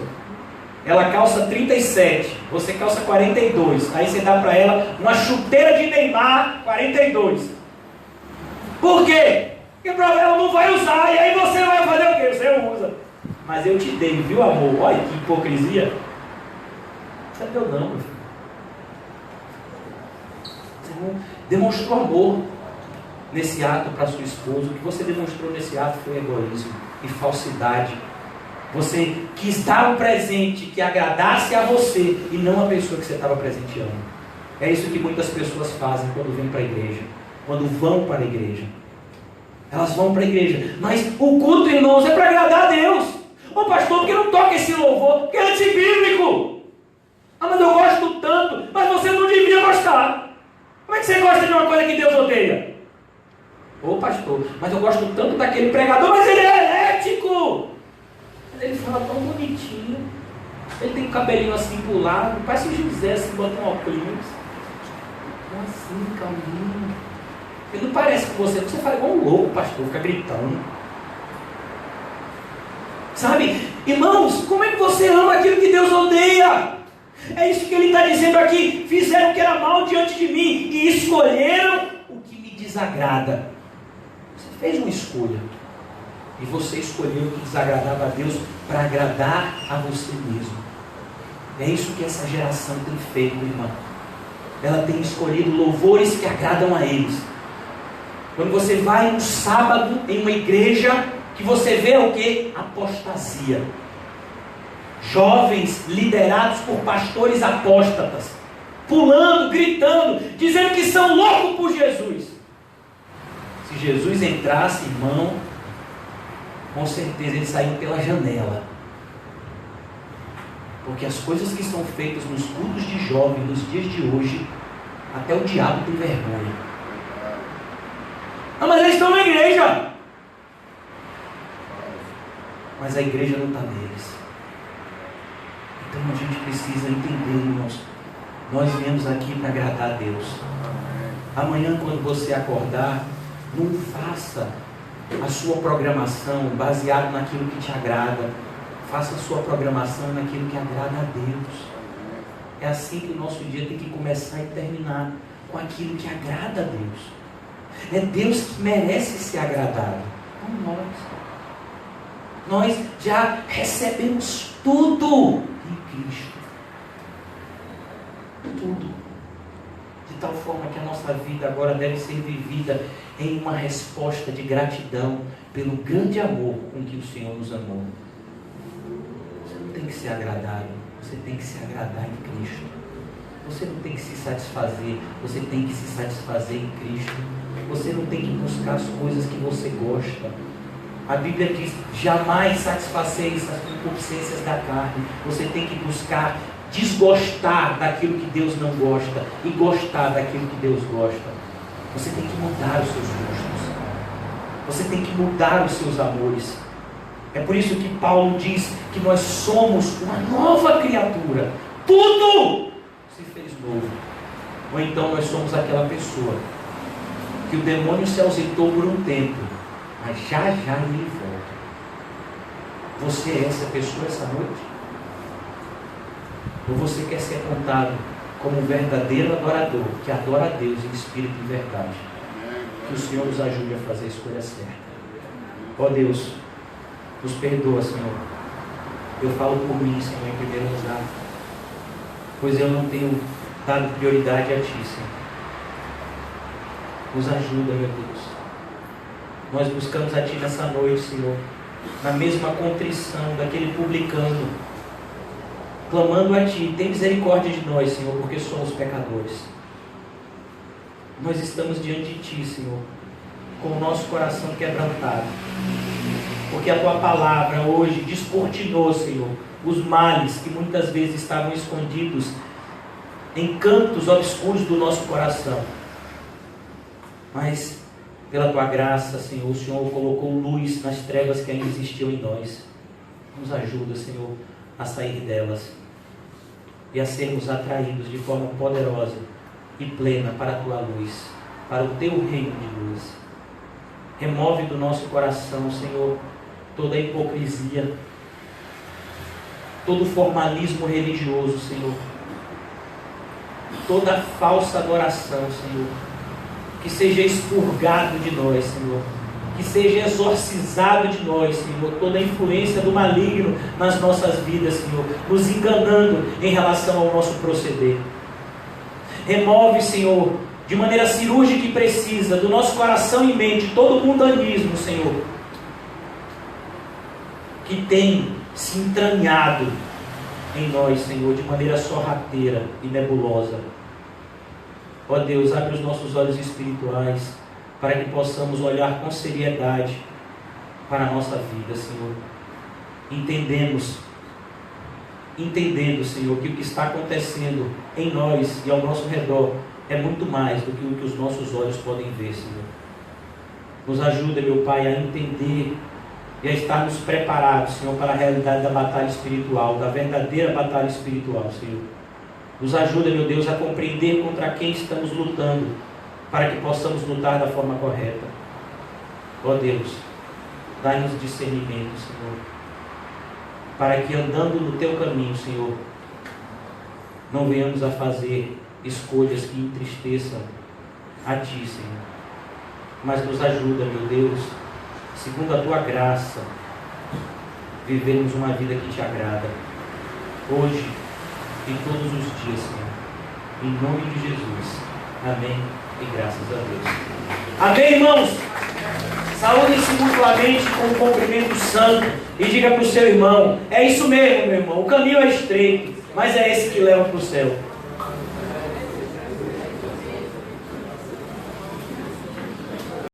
ela calça 37, você calça 42. Aí você dá para ela uma chuteira de Neymar 42. Por quê? Porque ela não vai usar, e aí você vai fazer o quê? Você usa. Mas eu te dei, viu, amor? Olha que hipocrisia. Você deu não, meu filho. Você não demonstrou amor nesse ato para sua esposa. O que você demonstrou nesse ato foi egoísmo e falsidade. Você quis dar um presente que agradasse a você e não a pessoa que você estava presenteando. É isso que muitas pessoas fazem quando vêm para a igreja, quando vão para a igreja. Elas vão para a igreja, mas o culto, irmãos, é para agradar a Deus. Ô pastor, por que não toca esse louvor? Porque é antibíblico. Ah, mas eu gosto tanto. Mas você não devia gostar. Como é que você gosta de uma coisa que Deus odeia? Ô pastor, mas eu gosto tanto daquele pregador, mas ele é herético. Ele fala tão bonitinho. Ele tem o cabelinho assim pro lado. Parece o José assim, bota um óculos. Assim, calminho. Ele não parece com você. Você fala igual um louco, pastor. Fica gritando. Sabe? Irmãos, como é que você ama aquilo que Deus odeia? É isso que ele está dizendo aqui. Fizeram o que era mal diante de mim e escolheram o que me desagrada. Você fez uma escolha e você escolheu o que desagradava a Deus para agradar a você mesmo. É isso que essa geração tem feito, irmão. Ela tem escolhido louvores que agradam a eles. Quando você vai um sábado em uma igreja, que você vê o que? Apostasia. Jovens liderados por pastores apóstatas, pulando, gritando, dizendo que são loucos por Jesus. Se Jesus entrasse, irmão, com certeza eles saíam pela janela. Porque as coisas que são feitas nos cultos de jovens nos dias de hoje, até o diabo tem vergonha. Ah, mas eles estão na igreja. Mas a igreja não está neles. Então a gente precisa entender, irmãos. Nós viemos aqui para agradar a Deus. Amanhã, quando você acordar, não faça a sua programação baseado naquilo que te agrada. Faça a sua programação naquilo que agrada a Deus. É assim que o nosso dia tem que começar e terminar, com aquilo que agrada a Deus. É Deus que merece ser agradado, não nós. Nós já recebemos tudo em Cristo. Tudo. De tal forma que a nossa vida agora deve ser vivida em uma resposta de gratidão pelo grande amor com que o Senhor nos amou. Você não tem que ser agradado, você tem que se agradar em Cristo. Você não tem que se satisfazer, você tem que se satisfazer em Cristo. Você não tem que buscar as coisas que você gosta. A Bíblia diz: jamais satisfaceis as concupiscências da carne. Você tem que buscar desgostar daquilo que Deus não gosta e gostar daquilo que Deus gosta. Você tem que mudar os seus gostos. Você tem que mudar os seus amores. É por isso que Paulo diz que nós somos uma nova criatura. Tudo se fez novo. Ou então nós somos aquela pessoa que o demônio se ausentou por um tempo, mas já já ele volta. Você é essa pessoa essa noite? Ou você quer ser apontado como um verdadeiro adorador, que adora a Deus em espírito e verdade? Que o Senhor nos ajude a fazer a escolha certa. Ó Deus, nos perdoa, Senhor. Eu falo por mim, Senhor, em primeiro lugar, pois eu não tenho dado prioridade a Ti, Senhor. Nos ajuda, meu Deus. Nós buscamos a Ti nessa noite, Senhor, na mesma contrição daquele publicano, clamando a Ti: tem misericórdia de nós, Senhor, porque somos pecadores. Nós estamos diante de Ti, Senhor, com o nosso coração quebrantado, porque a Tua palavra hoje descortinou, Senhor, os males que muitas vezes estavam escondidos em cantos obscuros do nosso coração. Mas, pela Tua graça, Senhor, o Senhor colocou luz nas trevas que ainda existiam em nós. Nos ajuda, Senhor, a sair delas e a sermos atraídos de forma poderosa e plena para a Tua luz, para o Teu reino de luz. Remove do nosso coração, Senhor, toda a hipocrisia, todo o formalismo religioso, Senhor, toda a falsa adoração, Senhor. Que seja expurgado de nós, Senhor. Que seja exorcizado de nós, Senhor, toda a influência do maligno nas nossas vidas, Senhor, nos enganando em relação ao nosso proceder. Remove, Senhor, de maneira cirúrgica e precisa, do nosso coração e mente, todo o mundanismo, Senhor, que tem se entranhado em nós, Senhor, de maneira sorrateira e nebulosa. Ó Deus, abre os nossos olhos espirituais para que possamos olhar com seriedade para a nossa vida, Senhor. Entendendo, Senhor, que o que está acontecendo em nós e ao nosso redor é muito mais do que o que os nossos olhos podem ver, Senhor. Nos ajuda, meu Pai, a entender e a estarmos preparados, Senhor, para a realidade da batalha espiritual, da verdadeira batalha espiritual, Senhor. Nos ajuda, meu Deus, a compreender contra quem estamos lutando, para que possamos lutar da forma correta. Ó Deus, dai-nos discernimento, Senhor, para que andando no Teu caminho, Senhor, não venhamos a fazer escolhas que entristeçam a Ti, Senhor. Mas nos ajuda, meu Deus, segundo a Tua graça, vivermos uma vida que Te agrada, hoje e todos os dias, Senhor. Em nome de Jesus. Amém e graças a Deus. Amém, irmãos? Saúde-se mutuamente com um cumprimento santo e diga para o seu irmão: é isso mesmo, meu irmão, o caminho é estreito, mas é esse que leva para o céu.